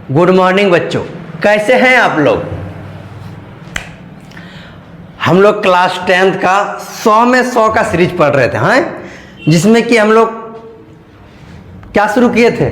Good morning बच्चों, कैसे हैं आप लोग। हम लोग क्लास 10th का 100 में 100 का सीरीज पढ़ रहे थे, हैं, जिसमें कि हम लोग क्या शुरू किए थे,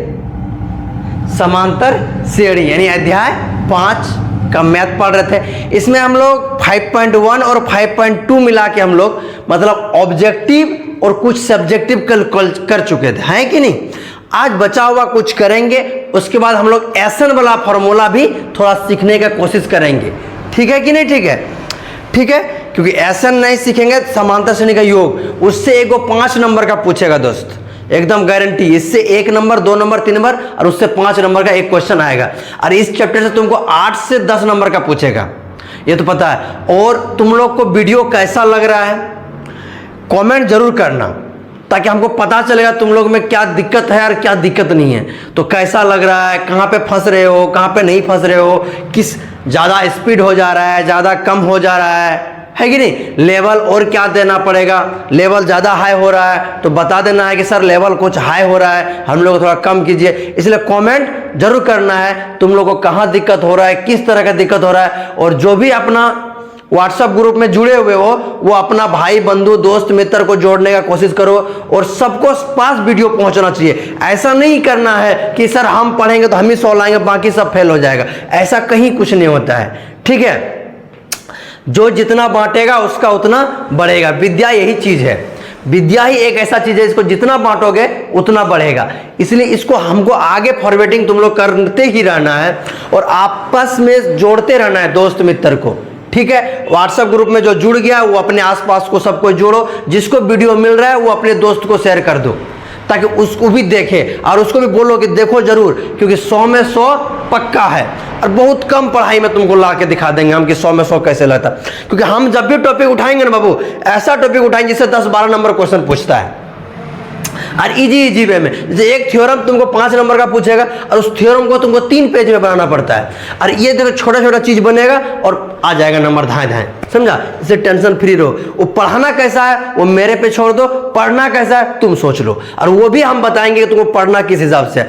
समांतर श्रेणी यानी अध्याय 5 का मैथ पढ़ रहे थे। इसमें हम लोग 5.1 और 5.2 मिला के हम लोग मतलब ऑब्जेक्टिव और कुछ सब्जेक्टिव कर चुके थे, हैं कि नहीं। आज बचा हुआ कुछ करेंगे, उसके बाद हम लोग एसन वाला फॉर्मूला भी थोड़ा सीखने का कोशिश करेंगे। ठीक है कि नहीं, ठीक है, ठीक है, क्योंकि एसन नहीं सीखेंगे समांतर श्रेणी का योग, उससे एक 5 नंबर का पूछेगा दोस्त, एकदम गारंटी। इससे 1 नंबर, 2 नंबर, 3 नंबर और उससे 5 नंबर का एक क्वेश्चन आएगा। और इस चैप्टर से तुमको 8 से 10 नंबर का पूछेगा, ये तो पता है। और तुम लोग को वीडियो कैसा लग रहा है कमेंट जरूर करना, ताकि हमको पता चलेगा तुम लोग में क्या दिक्कत है और क्या दिक्कत नहीं है। तो कैसा लग रहा है, कहाँ पे फंस रहे हो, कहाँ पे नहीं फंस रहे हो, किस ज़्यादा स्पीड हो जा रहा है, ज़्यादा कम हो जा रहा है कि नहीं। लेवल और क्या देना पड़ेगा, लेवल ज़्यादा हाई हो रहा है तो बता देना है कि सर लेवल कुछ हाई हो रहा है, हम लोग थोड़ा कम कीजिए। इसलिए कमेंट जरूर करना है तुम लोग को कहाँ दिक्कत हो रहा है, किस तरह का दिक्कत हो रहा है। और जो भी अपना व्हाट्सएप ग्रुप में जुड़े हुए हो वो अपना भाई बंधु दोस्त मित्र को जोड़ने का कोशिश करो और सबको पास वीडियो पहुंचना चाहिए। ऐसा नहीं करना है कि सर हम पढ़ेंगे तो हम ही 100 लाएंगे बाकी सब फेल हो जाएगा, ऐसा कहीं कुछ नहीं होता है। ठीक है, जो जितना बांटेगा उसका उतना बढ़ेगा। विद्या यही चीज है, विद्या ही एक ऐसा चीज है इसको जितना बांटोगे उतना बढ़ेगा। इसलिए इसको हमको आगे फॉरवर्डिंग तुम लोग करते ही रहना है और आपस में जोड़ते रहना है दोस्त मित्र को। ठीक है, व्हाट्सएप ग्रुप में जो जुड़ गया वो अपने आसपास को सबको जोड़ो, जिसको वीडियो मिल रहा है वो अपने दोस्त को शेयर कर दो ताकि उसको भी देखे और उसको भी बोलो कि देखो जरूर, क्योंकि 100 में 100 पक्का है। और बहुत कम पढ़ाई में तुमको ला के दिखा देंगे हम कि 100 में 100 कैसे लगता, क्योंकि हम जब भी टॉपिक उठाएंगे ना बाबू, ऐसा टॉपिक उठाएंगे जिससे 10-12 नंबर क्वेश्चन पूछता है और इजी वे में। जैसे एक थ्योरम तुमको 5 नंबर का पूछेगा और उस थ्योरम को तुमको 3 पेज में बनाना पड़ता है। और ये देखो छोटा छोटा चीज बनेगा और आ जाएगा नंबर धाए धाए, समझा। इससे टेंशन फ्री रहो। वो पढ़ाना कैसा है वो मेरे पे छोड़ दो, पढ़ना कैसा है तुम सोच लो, और वो भी हम बताएंगे कि तुमको पढ़ना किस हिसाब से।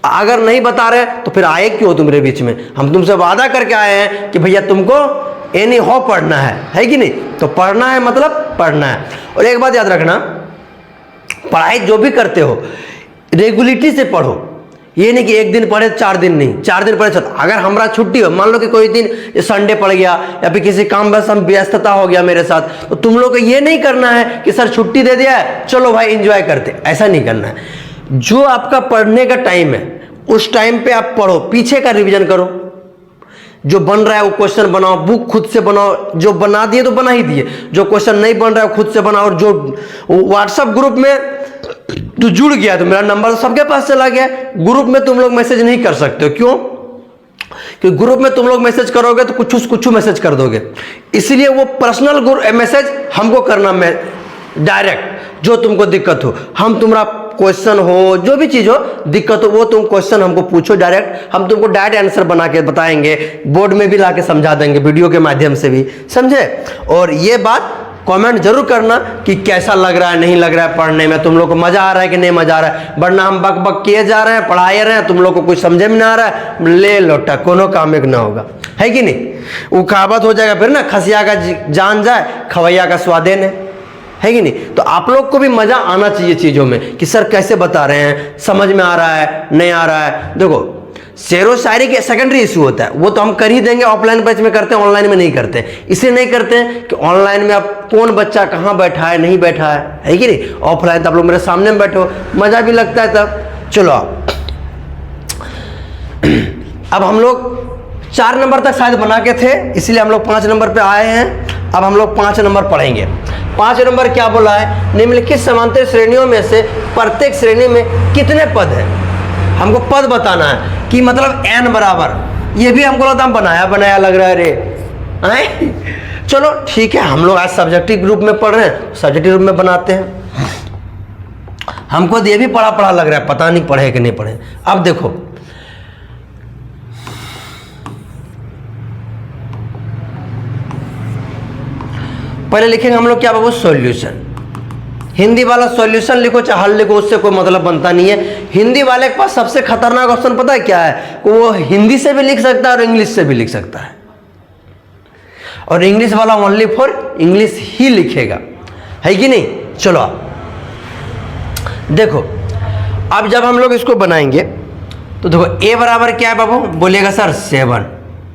अगर नहीं बता रहे तो फिर आए क्यों तुम्हारे बीच में। हम तुमसे वादा करके आए हैं कि भैया तुमको एनी हो पढ़ना है कि नहीं। तो पढ़ना है मतलब पढ़ना है। और एक बात याद रखना, पढ़ाई जो भी करते हो रेगुलरिटी से पढ़ो। ये नहीं कि एक दिन पढ़े 4 दिन नहीं, 4 दिन पढ़े। अगर हमारा छुट्टी हो, मान लो कि कोई दिन संडे पड़ गया या फिर किसी काम बस हम व्यस्तता हो गया मेरे साथ, तो तुम लोग को ये नहीं करना है कि सर छुट्टी दे दिया है चलो भाई एंजॉय करते, ऐसा नहीं करना है। जो आपका पढ़ने का टाइम है उस टाइम पे आप पढ़ो, पीछे का रिविजन करो, जो बन रहा है वो क्वेश्चन बनाओ, बुक खुद से बनाओ, जो बना दिए तो बना ही दिए, जो क्वेश्चन नहीं बन रहा है खुद से बनाओ। और जो व्हाट्सएप ग्रुप में तो जुड़ गया तो मेरा नंबर तो सबके पास चला गया। ग्रुप में तुम लोग मैसेज नहीं कर सकते हो, क्यों? क्योंकि ग्रुप में तुम लोग मैसेज करोगे तो कुछ मैसेज कर दोगे, इसलिए वो पर्सनल मैसेज हमको करना डायरेक्ट। जो तुमको दिक्कत हो, हम तुम्हारा क्वेश्चन हो जो भी चीज हो दिक्कत हो वो तुम क्वेश्चन हमको पूछो डायरेक्ट, हम तुमको डायरेक्ट आंसर बना के बताएंगे, बोर्ड में भी ला के समझा देंगे वीडियो के माध्यम से भी, समझे। और ये बात कमेंट जरूर करना कि कैसा लग रहा है, नहीं लग रहा है पढ़ने में, तुम लोग को मजा आ रहा है कि नहीं मजा आ रहा है। वरना हम बक बक किए जा रहे हैं, पढ़ाए रहे हैं, तुम लोग को कुछ समझे में ना आ रहा है, ले लोटा कोनो काम एक ना होगा, है कि नहीं। वो कहावत हो जाएगा फिर ना, खसिया का जान जाए खवैया का स्वादे ने, है कि नहीं। तो आप लोग को भी मजा आना चाहिए चीजों में कि सर कैसे बता रहे हैं, समझ में आ रहा है नहीं आ रहा है। देखो शेरो शायरी के सेकेंडरी इशू होता है, वो तो हम कर ही देंगे, ऑफलाइन बैच में करते हैं, ऑनलाइन में नहीं करते हैं। इसलिए नहीं करते हैं कि ऑनलाइन में आप कौन बच्चा कहाँ बैठा है नहीं बैठा है कि नहीं। ऑफलाइन तो आप लोग मेरे सामने में बैठो, मजा भी लगता है तब। चलो अब हम लोग 4 नंबर तक शायद बना के थे, इसलिए हम लोग 5 नंबर पे आए हैं। अब हम लोग 5 नंबर पढ़ेंगे। 5 नंबर क्या बोला है, निम्नलिखित समांतर श्रेणियों में से प्रत्येक श्रेणी में कितने पद हैं। हमको पद बताना है कि मतलब n बराबर, ये भी हमको लगता है बनाया लग रहा है रे। चलो ठीक है, हम लोग आज सब्जेक्टिव ग्रुप में पढ़ रहे हैं, सब्जेक्टिव ग्रुप में बनाते हैं। हमको ये भी पढ़ा लग रहा है, पता नहीं पढ़े कि नहीं पढ़े। अब देखो पहले लिखेंगे हम लोग क्या बाबू, सॉल्यूशन। हिंदी वाला सॉल्यूशन लिखो चाहे हल लिखो, उससे कोई मतलब बनता नहीं है। हिंदी वाले के पास सबसे खतरनाक ऑप्शन पता है क्या है? वो हिंदी से भी लिख सकता है और इंग्लिश से भी लिख सकता है, और इंग्लिश वाला ओनली फॉर इंग्लिश ही लिखेगा, है कि नहीं। चलो आप देखो, अब जब हम लोग इसको बनाएंगे तो देखो a बराबर क्या है बाबू, बोलिएगा सर 7,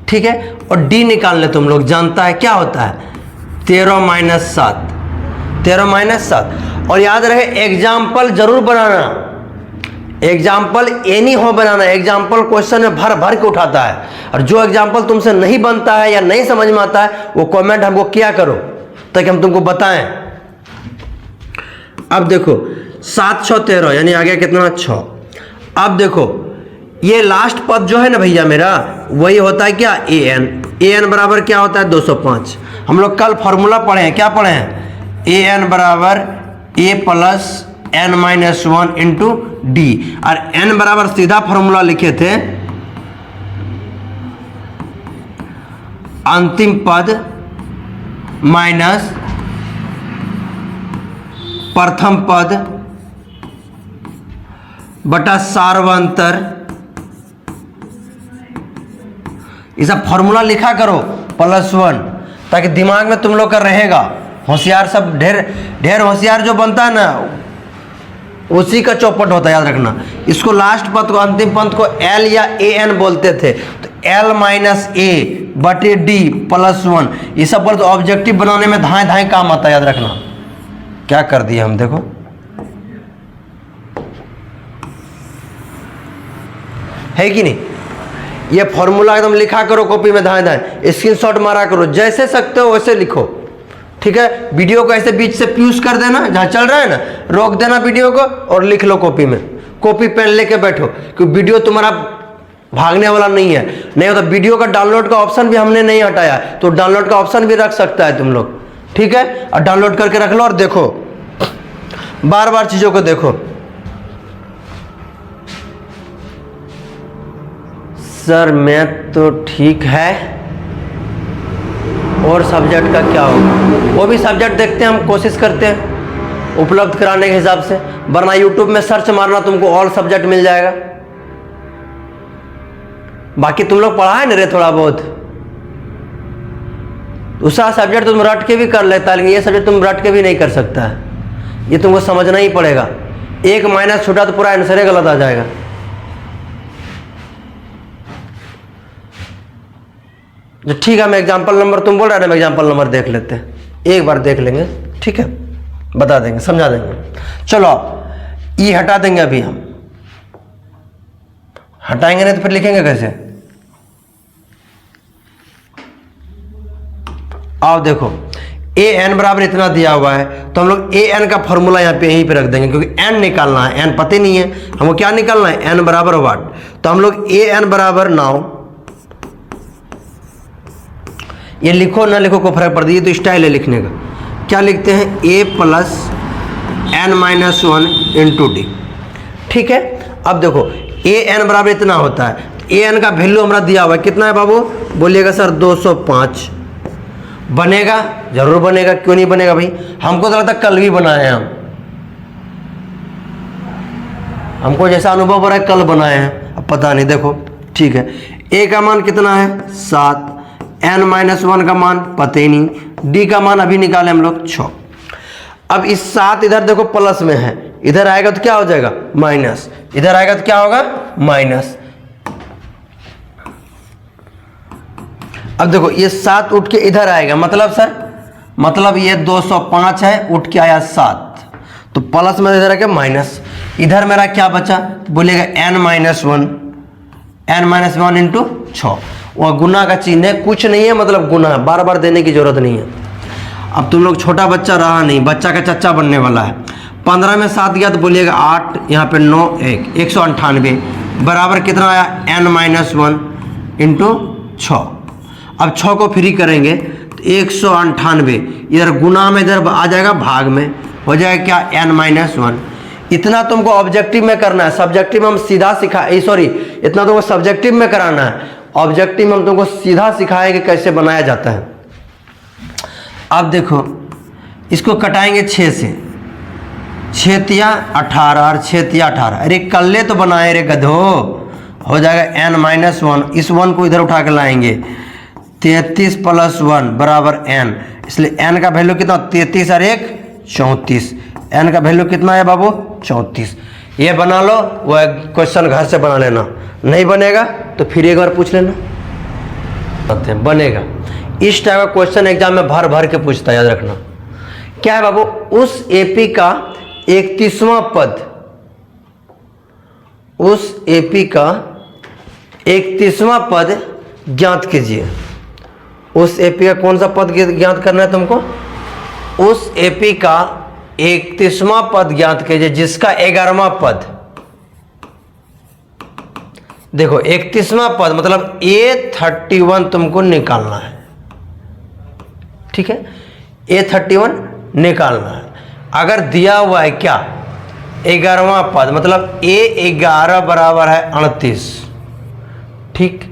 ठीक है। और d निकाल ले तुम लोग, जानता है क्या होता है 13 माइनस 7, 13 माइनस 7। और याद रहे एग्जाम्पल जरूर बनाना, एग्जाम्पल ए नहीं हो बनाना, एग्जाम्पल क्वेश्चन में भर भर के उठाता है। और जो एग्जाम्पल तुमसे नहीं बनता है या नहीं समझ में आता है वो कमेंट हमको किया करो ताकि हम तुमको बताएं। अब देखो 7 6 13 यानी आ गया कितना 6। अब देखो ये लास्ट पद जो है ना भैया मेरा, वही होता है क्या an। an बराबर क्या होता है 205। हम लोग कल फॉर्मूला पढ़े हैं, क्या पढ़े हैं, an बराबर a plus n minus 1 into D. और n बराबर सीधा फॉर्मूला लिखे थे अंतिम पद माइनस प्रथम पद बटा सार्वंतर। ये सब फॉर्मूला लिखा करो +1, ताकि दिमाग में तुम लोग का रहेगा। होशियार सब ढेर होशियार जो बनता है ना उसी का चौपट होता है, याद रखना। इसको लास्ट पद को अंतिम पद को l या an बोलते थे, तो l माइनस a बटे d +1। ये सब बोलते ऑब्जेक्टिव बनाने में धाए धाए काम आता है, याद रखना। क्या कर दिया हम, देखो है कि नहीं। ये फॉर्मूला एकदम लिखा करो कॉपी में, धाए धाए स्क्रीनशॉट मारा करो, जैसे सकते हो वैसे लिखो, ठीक है। वीडियो को ऐसे बीच से प्यूज कर देना, जहाँ चल रहा है ना रोक देना वीडियो को और लिख लो कॉपी में। कॉपी पेन लेके बैठो, क्योंकि वीडियो तुम्हारा भागने वाला नहीं है। नहीं होता वीडियो का डाउनलोड का ऑप्शन भी हमने नहीं हटाया, तो डाउनलोड का ऑप्शन भी रख सकता है तुम लोग, ठीक है। और डाउनलोड करके रख लो और देखो, बार बार चीज़ों को देखो। सर मैथ तो ठीक है, और सब्जेक्ट का क्या होगा? वो भी सब्जेक्ट देखते हैं, हम कोशिश करते हैं उपलब्ध कराने के हिसाब से, वरना यूट्यूब में सर्च मारना तुमको ऑल सब्जेक्ट मिल जाएगा। बाकी तुम लोग पढ़ा है ना रे थोड़ा बहुत, दूसरा सब्जेक्ट तुम रट के भी कर लेता है, लेकिन ये सब्जेक्ट तुम रट के भी नहीं कर सकता है, ये तुमको समझना ही पड़ेगा। एक माइनस छूटा तो पूरा आंसर ही गलत आ जाएगा। जो ठीक है, हम एग्जाम्पल नंबर तुम बोल रहे हैं, हम एग्जाम्पल नंबर देख लेते हैं, एक बार देख लेंगे, ठीक है, बता देंगे, समझा देंगे। चलो ये हटा देंगे, अभी हम हटाएंगे नहीं तो फिर लिखेंगे कैसे। आओ देखो an बराबर इतना दिया हुआ है, तो हम लोग an का फॉर्मूला यहाँ पे यहीं पे रख देंगे, क्योंकि n निकालना है, n पता नहीं है हमको क्या निकालना है, n बराबर वाट। तो हम लोग an बराबर नाउ, ये लिखो ना लिखो को फर्क पड़ता है, ये तो स्टाइल है लिखने का। क्या लिखते हैं, a plus n minus 1 into D, ठीक है। अब देखो an बराबर इतना होता है, an का वैल्यू हमारा दिया हुआ है, कितना है बाबू, बोलिएगा सर 205। बनेगा, जरूर बनेगा, क्यों नहीं बनेगा भाई, हमको तो लगता कल भी बनाए हैं हमको जैसा अनुभव हो रहा है कल बनाए हैं, अब पता नहीं, देखो ठीक है। a का मान कितना है 7, n माइनस 1 का मान पता ही नहीं, d का मान अभी निकाले हम लोग 6। अब इस 7 इधर देखो प्लस में है, इधर आएगा तो क्या हो जाएगा माइनस, इधर आएगा तो क्या होगा माइनस। अब देखो ये 7 उठ के इधर आएगा, मतलब सर मतलब ये 205 है, उठ के आया 7, तो प्लस में इधर आएगा माइनस। इधर मेरा क्या बचा, बोलेगा n माइनस 1 इंटू 6, वह गुना का चिन्ह है, कुछ नहीं है, मतलब गुना है, बार बार देने की जरूरत नहीं है। अब तुम लोग छोटा बच्चा रहा नहीं, बच्चा का चच्चा बनने वाला है। 15 में 7 गया तो बोलिएगा 8, यहाँ पे 9 1 198 बराबर कितना आया n माइनस 1 इंटू 6। अब 6 को फ्री करेंगे तो 198, इधर गुना में इधर आ जाएगा भाग में, हो जाएगा क्या n माइनस 1। इतना तुमको ऑब्जेक्टिव में करना है, सब्जेक्टिव में हम सीधा इतना तुमको सब्जेक्टिव में कराना है, ऑब्जेक्टिव में हम तुमको सीधा सिखाएंगे कैसे बनाया जाता है। अब देखो इसको कटाएंगे 6 से, 6 तिया 18 और 6 तिया 18। अरे कल्ले तो बनाए रे गधो। हो जाएगा n-1, इस 1 को इधर उठा के लाएंगे। 33 + 1 बराबर n, इसलिए n का वैल्यू कितना, 33 और 1 34। n का वैल्यू कितना है बाबू, 34। ये बना लो, वह क्वेश्चन घर से बना लेना। नहीं बनेगा तो फिर एक बार पूछ लेना, बनेगा। इस टाइप का क्वेश्चन एग्जाम में भर भर के पूछता है, याद रखना। क्या है बाबू, उस एपी का 31वां पद, उस एपी का 31वां पद ज्ञात कीजिए। उस एपी का कौन सा पद ज्ञात करना है तुमको, उस एपी का 31वां पद ज्ञात कीजिए जिसका 11वां पद, देखो 31वां पद मतलब A31 तुमको निकालना है, ठीक है। A31 निकालना है। अगर दिया हुआ है क्या, 11वां पद मतलब A11 बराबर है 38, ठीक।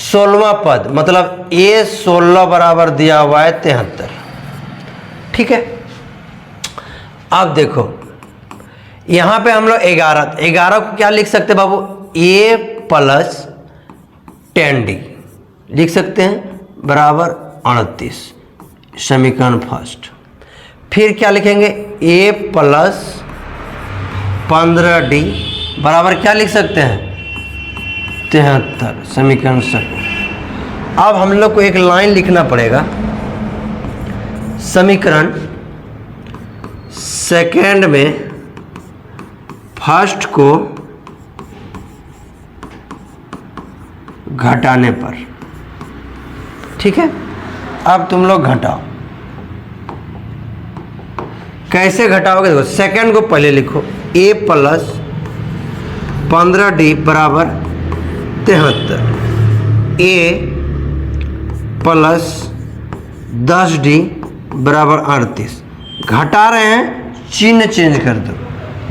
16वां पद मतलब A16 बराबर दिया हुआ है 73, ठीक है। अब देखो यहां पे हम लोग 11 को क्या लिख सकते हैं बाबू, A + 10D लिख सकते हैं बराबर 38, समीकरण फर्स्ट। फिर क्या लिखेंगे, A + 15D बराबर क्या लिख सकते हैं, 73, समीकरण सेकंड। अब हम लोग को एक लाइन लिखना पड़ेगा, समीकरण सेकंड में फर्स्ट को घटाने पर, ठीक है। अब तुम लोग घटाओ, कैसे घटाओगे, देखो सेकंड को पहले लिखो, A + 15D बराबर 73, A + 10D बराबर 38। घटा रहे हैं, चिन्ह चेंज कर दो,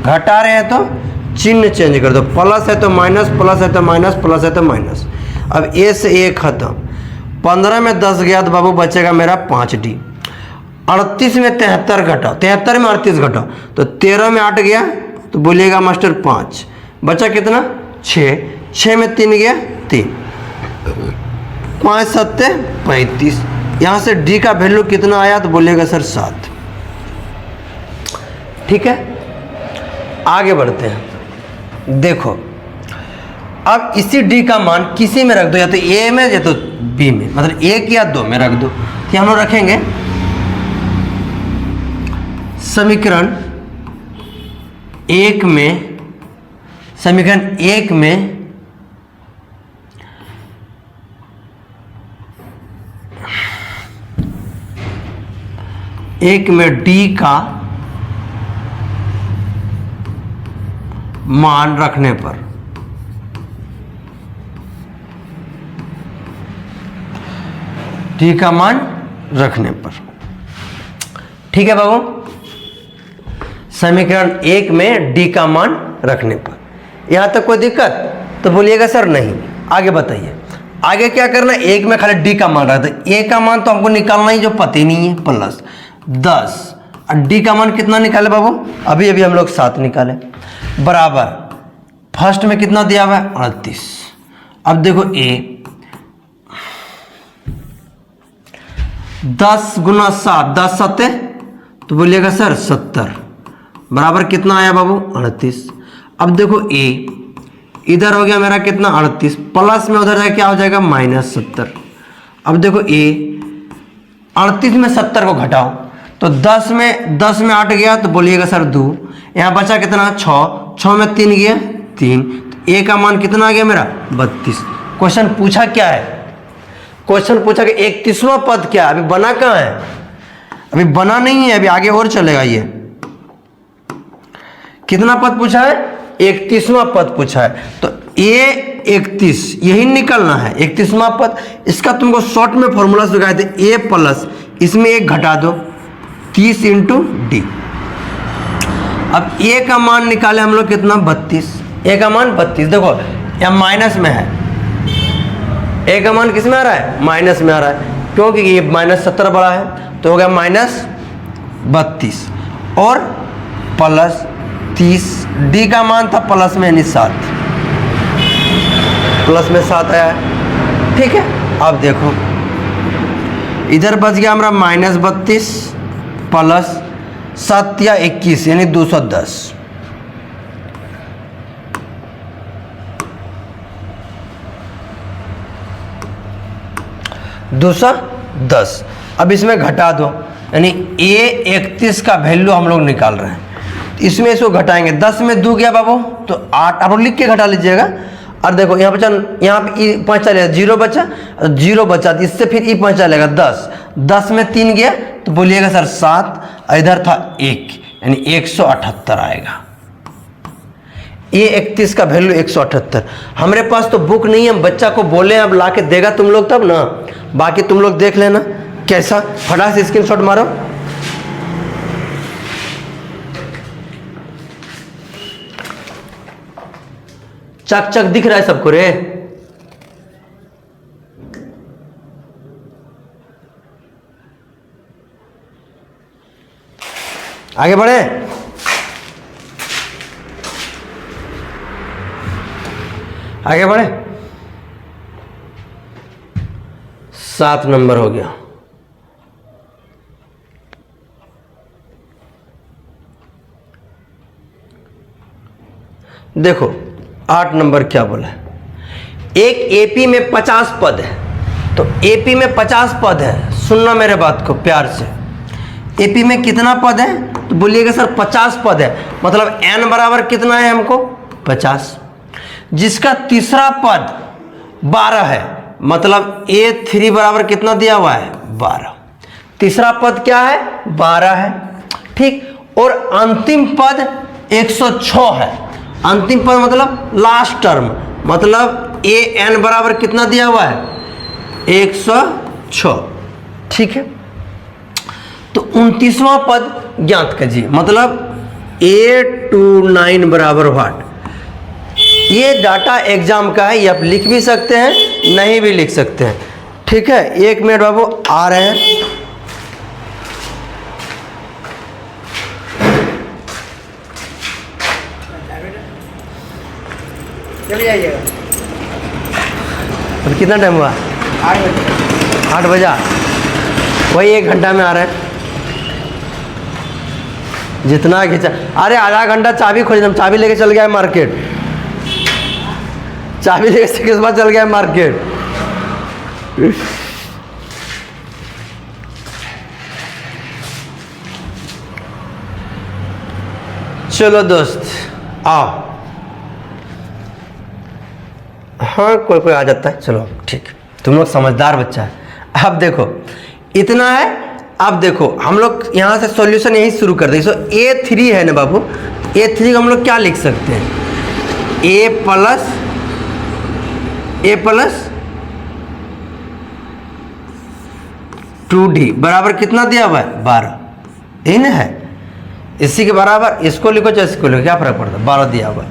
घटा रहे हैं तो चिन्ह चेंज कर दो, प्लस है तो माइनस, प्लस है तो माइनस, प्लस है तो माइनस। अब A से A खत्म, 15 में 10 गया तो बाबू बचेगा मेरा 5D। 38 में 73 घटाओ, 73 में 38 घटाओ तो 13 में 8 गया तो बोलिएगा मास्टर 5, बचा कितना 6, 6 में 3 गया 3, 5 × 7 = 35। यहाँ से D का वैल्यू कितना आया तो बोलिएगा सर 7, ठीक है। आगे बढ़ते हैं, देखो अब इसी D का मान किसी में रख दो, या तो A में या तो B में, मतलब 1 या 2 में रख दो। कि हम लोग रखेंगे समीकरण 1 में, समीकरण 1 में D का मान रखने पर, D का मान रखने पर, ठीक है बाबू। समीकरण 1 में D का मान रखने पर, यहां तक कोई दिक्कत तो बोलिएगा सर नहीं। आगे बताइए, आगे क्या करना है, 1 में खाली D का मान रखते हैं। A का मान तो हमको निकालना ही जो पता ही नहीं है, प्लस 10, और D का मान कितना निकाले बाबू, अभी अभी हम लोग 7 निकाले, बराबर फर्स्ट में कितना दिया हुआ है 38। अब देखो A 10 × 7, 10 × 7 तो बोलिएगा सर 70, बराबर कितना आया बाबू 38। अब देखो A इधर हो गया मेरा कितना 38, प्लस में उधर जाके क्या हो जाएगा -70। अब देखो A 38 में 70 को घटाओ तो 10 में 8 गया तो बोलिएगा सर 2, यहाँ बचा कितना 6, 6 में 3 गया 3, तो A का मान कितना आ गया मेरा 32। क्वेश्चन पूछा क्या है, क्वेश्चन पूछा कि 31वां पद क्या है, अभी बना कहाँ है, अभी बना नहीं है, अभी आगे और चलेगा। ये कितना पद पूछा है, 31वां पद पूछा है, तो A 31 यही निकलना है 31वां पद। इसका तुमको शॉर्ट में फॉर्मूला सिखाए थे, A प्लस इसमें 1 घटा दो 30 × D। अब A का मान निकाले हम लोग कितना 32, A का मान 32। देखो यहाँ माइनस में है, A का मान किस में आ रहा है, माइनस में आ रहा है, क्योंकि ये -70 बड़ा है तो हो गया -32 और प्लस 30, डी का मान था प्लस में यानी 7, प्लस में 7 आया है। ठीक है, अब देखो इधर बच गया हमारा -32 प्लस 7 या 21 यानी 210। 210। अब इसमें घटा दो, यानी A31 का वैल्यू हम लोग निकाल रहे हैं। इसमें इसको घटाएंगे, 10 में 2 गया बाबू तो 8, आप लोग लिख के घटा लीजिएगा। और देखो यहाँ पे यहाँ पे ई 5 चलेगा, 0 बचा, 0 बचा, इससे फिर ई 5 चलेगा 10, 10 में 3 गया तो बोलिएगा सर 7, इधर था 1 यानी 178 आएगा। A31 का वैल्यू 178। हमारे पास तो बुक नहीं है, हम बच्चा को बोले अब ला के देगा तुम लोग तब ना, बाकी तुम लोग देख लेना कैसा। फटाक से स्क्रीनशॉट मारो। चक चक दिख रहा है सबको रे? आगे बढ़े। आगे बढ़े। 7 नंबर हो गया। देखो 8 नंबर क्या बोला है, एक एपी में 50 पद है, तो एपी में 50 पद है, सुनना मेरे बात को प्यार से। एपी में कितना पद है तो बोलिएगा सर 50 पद है, मतलब n बराबर कितना है हमको 50, जिसका तीसरा पद 12 है, मतलब A3 बराबर कितना दिया हुआ है 12, तीसरा पद क्या है 12 है। ठीक, और अंतिम पद 106 है। अंतिम पद मतलब लास्ट टर्म, मतलब AN बराबर कितना दिया हुआ है 106। ठीक है, तो 29वां पद ज्ञात कीजिए, मतलब A29 बराबर व्हाट। ये डाटा एग्जाम का है, ये आप लिख भी सकते हैं नहीं भी लिख सकते हैं। ठीक है, 1 मिनट बाबू आ रहे हैं। चलिए आइएगा। तो कितना टाइम हुआ 8 बजे। 8 बजा, वही 1 घंटा में आ रहे हैं। जितना खींचा, अरे आधा घंटा चाबी खोज, हम चाबी लेके चल गया है मार्केट, चाबी लेके किस बार चल गया है मार्केट। चलो दोस्त आओ। हाँ कोई कोई आ जाता है, चलो ठीक, तुम लोग समझदार बच्चा है। अब देखो इतना है, अब देखो हम लोग यहाँ से सॉल्यूशन यही शुरू कर देंगे। सो A3 है ना बाबू, A3 को हम लोग क्या लिख सकते हैं, A प्लस 2D बराबर कितना दिया हुआ है 12, यही ना है। इसी के बराबर इसको लिखो चाहे इसको लिखो, क्या फर्क पड़ता है, 12 दिया हुआ है।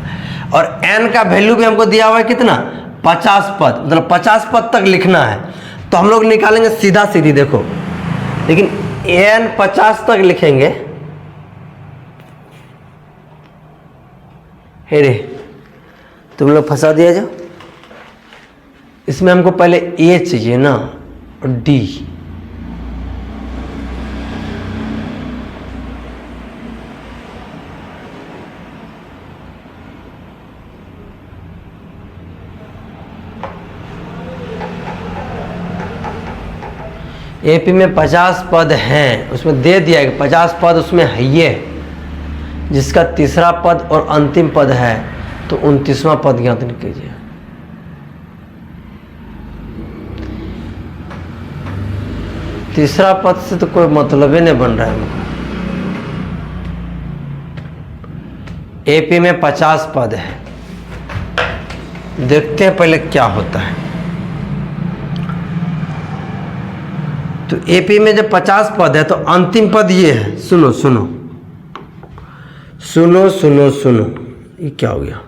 और n का वैल्यू भी हमको दिया हुआ है कितना 50 पद, मतलब 50 पद तक लिखना है। तो हम लोग निकालेंगे सीधा सीधी, देखो लेकिन n 50 तक लिखेंगे। हे रे तुम लोग फंसा दिया जो, इसमें हमको पहले A चाहिए ना और D। एपी में 50 पद हैं, उसमें दे दिया है 50 पद उसमें है ये, जिसका तीसरा पद और अंतिम पद है, तो 29वां पद ज्ञात कीजिए। तीसरा पद से तो कोई मतलब ही नहीं बन रहा है हमको। एपी में 50 पद है, देखते हैं पहले क्या होता है। तो एपी में जब 50 पद है तो अंतिम पद ये है, सुनो सुनो सुनो सुनो सुनो, ये क्या हो गया,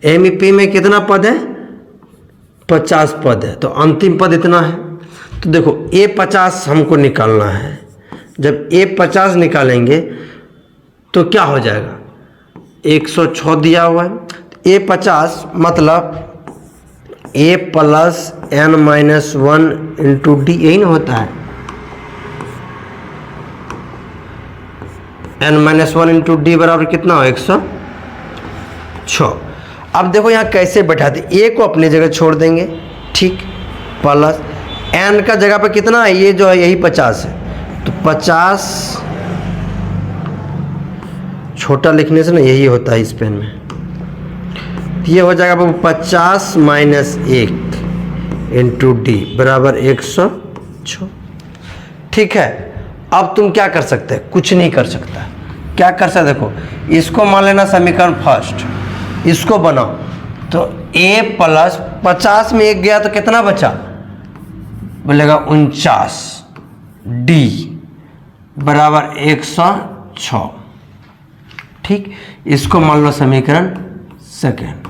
एमपी में कितना पद है 50 पद है, तो अंतिम पद इतना है। तो देखो A50 हमको निकालना है, जब ए 50 निकालेंगे तो क्या हो जाएगा, 106 दिया हुआ है, ए 50 मतलब A plus n minus 1 into D, यही ना होता है, n माइनस 1 इंटू डी बराबर कितना हो, 106। अब देखो यहाँ कैसे बैठाते, ए को अपनी जगह छोड़ देंगे, ठीक, प्लस n का जगह पे कितना है, ये जो है यही 50 है, तो 50 छोटा लिखने से ना यही होता है इस पेन में, ये हो जाएगा 50 माइनस 1 इंटू डी बराबर 106। ठीक है, अब तुम क्या कर सकते हैं, कुछ नहीं कर सकता, क्या कर सकते, देखो इसको मान लेना समीकरण फर्स्ट, इसको बनाओ, तो a प्लस 50 में 1 गया तो कितना बचा, बोलेगा 49 डी बराबर 106। ठीक, इसको मान लो समीकरण सेकेंड।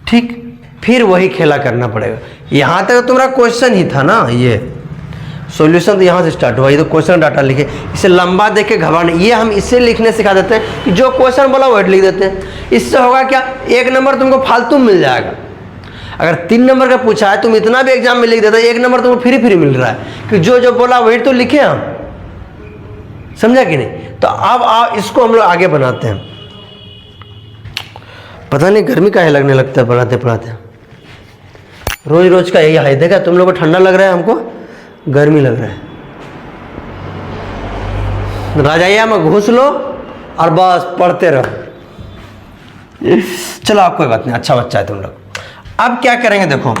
ठीक, फिर वही खेला करना पड़ेगा, यहाँ तक तो तुम्हारा क्वेश्चन ही था ना, ये सॉल्यूशन तो यहाँ से स्टार्ट हुआ, ये तो क्वेश्चन डाटा लिखे, इसे लंबा देख के घबराने, ये हम इससे लिखने सिखा देते हैं कि जो क्वेश्चन बोला वो लिख देते हैं। इससे होगा क्या, 1 नंबर तुमको फालतू मिल जाएगा। अगर 3 नंबर का पूछा है, तुम इतना भी एग्जाम में लिख देते, 1 नंबर तुमको फ्री मिल रहा है कि जो जो बोला वही तो लिखे हम, समझा कि नहीं। तो अब इसको हम लोग आगे बनाते हैं। पता नहीं गर्मी काहे लगने लगता है पढ़ाते पढ़ाते, रोज रोज का यही है। देखा तुम लोग को ठंडा लग रहा है, हमको गर्मी लग रहा है। राजाइया में घुस लो और बस पढ़ते रहो। चलो आप कोई बात नहीं, अच्छा बच्चा है तुम लोग। अब क्या करेंगे, देखो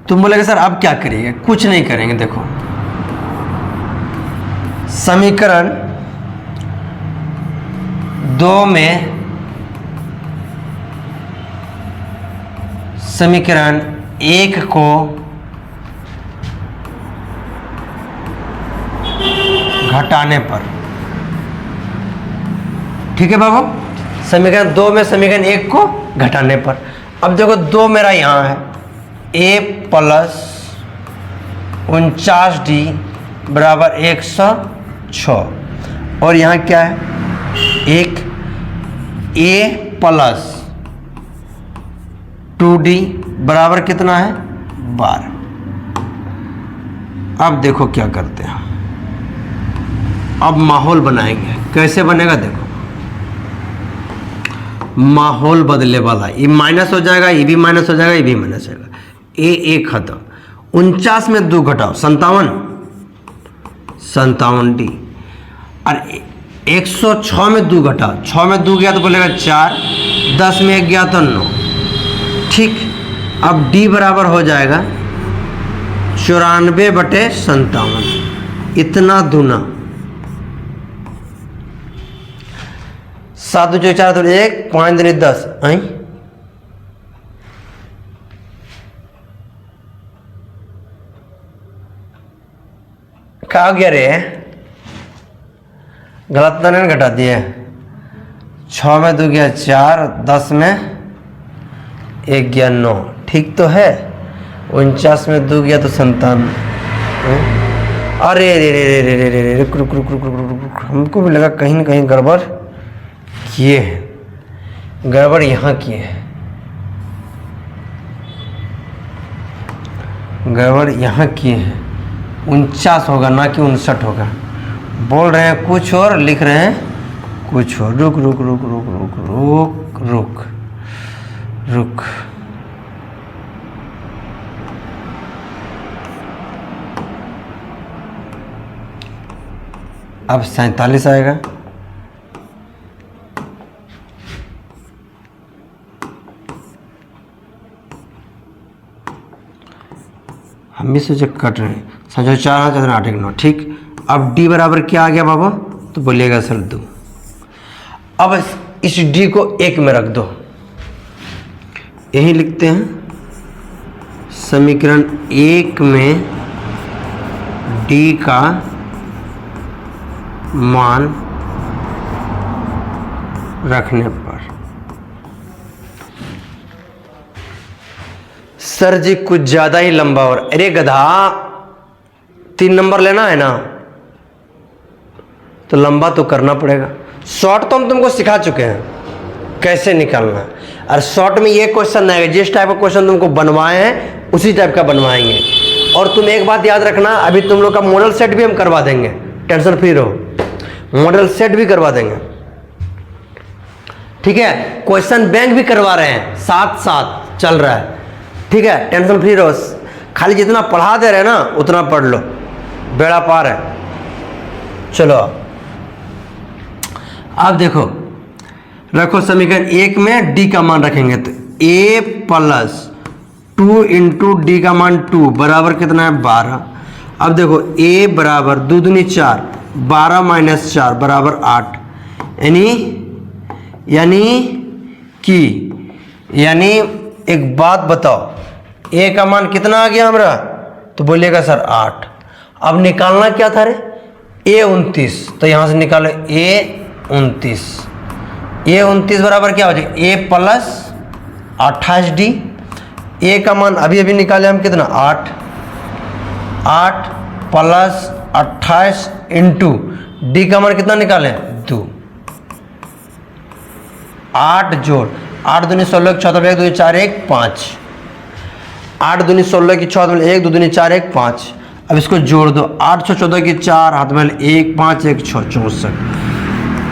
तुम बोलेगे सर अब क्या करेंगे, कुछ नहीं करेंगे। देखो समीकरण 2 में समीकरण 1 को घटाने पर, ठीक है बाबू, समीकरण 2 में समीकरण 1 को घटाने पर। अब देखो 2 मेरा यहाँ है, a प्लस 49d बराबर 106, और यहाँ क्या है, एक a प्लस 2d बराबर कितना है, 12। अब देखो क्या करते हैं, अब माहौल बनाएंगे। कैसे बनेगा, देखो माहौल बदले वाला, ये माइनस हो जाएगा, ये भी माइनस हो जाएगा, ये भी माइनस हो जाएगा, ए खत्म। 49 में 2 घटाओ 57d, और 106 में 2 घटाओ, 6 में 2 गया तो बोलेगा 4, 10 में 1 गया तो 9। ठीक, अब d बराबर हो जाएगा 94/57, इतना दूना। 7 2 4 2 1 5 2 10 आई, क्या हो गया रे, गलत तो नहीं घटा दिए। 6 में 2 गया 4, 10 में 1 गया 9, ठीक तो है। 49 में 2 गया तो 57। अरे रे रे रे रे रे रे, रुक रुक रुक रुक रुक रुक, हमको भी लगा कहीं ना कहीं गड़बड़ किए हैं, गड़बड़ यहाँ किए हैं, गड़बड़ यहाँ किए हैं। 49 होगा ना कि 59 होगा, बोल रहे हैं कुछ और लिख रहे हैं कुछ और। रुक रुक रुक रुक रुक रुक रुक रुक, अब 47 आएगा। हम भी सोचे कट रहे हैं, समझो 4 4 8 1 9, ठीक। अब d बराबर क्या आ गया बाबा, तो बोलिएगा सर 2। अब इस d को 1 में रख दो, यही लिखते हैं समीकरण 1 में d का मान रखने पर। सर जी कुछ ज़्यादा ही लंबा, और अरे गधा 3 नंबर लेना है ना, तो लंबा तो करना पड़ेगा। शॉर्ट तो हम तुमको सिखा चुके हैं कैसे निकालना है, और शॉर्ट में ये क्वेश्चन आएगा, जिस टाइप का क्वेश्चन तुमको बनवाए हैं उसी टाइप का बनवाएंगे। और तुम एक बात याद रखना, अभी तुम लोग का मॉडल सेट भी हम करवा देंगे, टेंशन फ्री रहो, मॉडल सेट भी करवा देंगे, ठीक है। क्वेश्चन बैंक भी करवा रहे हैं, साथ साथ चल रहा है, ठीक है, टेंशन फ्री रहो। खाली जितना पढ़ा दे रहे हैं ना उतना पढ़ लो, बेड़ा पार है। चलो अब देखो, रखो समीकरण 1 में डी का मान रखेंगे तो a प्लस 2 इंटू डी का मान 2 बराबर कितना है 12। अब देखो a बराबर 2 दूनी 4, 12 माइनस 4 बराबर 8, यानी एक बात बताओ, a का मान कितना आ गया हमारा, तो बोलिएगा सर 8। अब निकालना क्या था रे, a 29, तो यहाँ से निकालो a 29 बराबर क्या हो जाएगा a प्लस 28d। a का मान अभी अभी निकाले हम कितना 8 प्लस 28 इंटू d का मान कितना निकाले 2, 8 जोड़ 8 दूनी 16 की 6 1 2 4 1 5, 8 दूनी 16 की 6 1 2 दूनी 4 1 5। अब इसको जोड़ दो, 8 6 14 की 4 हाथ में 1 5 1 6 64।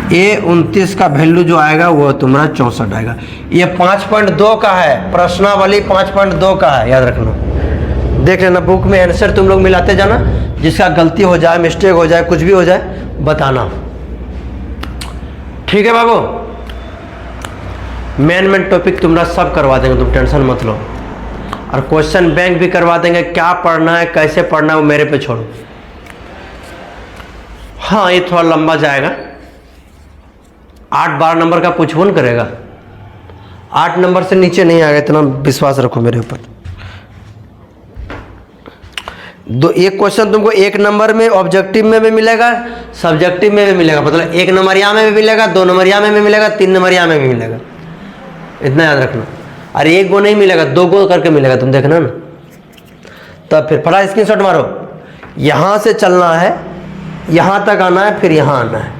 a 29 का वैल्यू जो आएगा वो तुम्हारा 64 आएगा। ये 5.2 का है, प्रश्नावली 5.2 का है, याद रखना, देख लेना बुक में आंसर तुम लोग मिलाते जाना, जिसका गलती हो जाए, मिस्टेक हो जाए, कुछ भी हो जाए बताना, ठीक है बाबू। मेन टॉपिक तुम्हारा सब करवा देंगे, तुम टेंशन मत लो, और क्वेश्चन बैंक भी करवा देंगे। क्या पढ़ना है कैसे पढ़ना है वो मेरे पे छोड़ो। हाँ ये थोड़ा लंबा जाएगा, 8-12 नंबर का पूछवन करेगा, 8 नंबर से नीचे नहीं आएगा, इतना विश्वास रखो मेरे ऊपर। एक क्वेश्चन तुमको 1 नंबर में ऑब्जेक्टिव में भी मिलेगा, सब्जेक्टिव में भी मिलेगा, मतलब 1 नंबरिया में भी मिलेगा, 2 नंबरिया में भी मिलेगा, 3 नंबरिया में भी मिलेगा, इतना याद रखना। अरे 1 गो नहीं मिलेगा, 2 गो करके मिलेगा, तुम देखना ना। तब फिर फटाफट स्क्रीनशॉट मारो, यहां से चलना है, यहां तक आना है, फिर यहां आना है।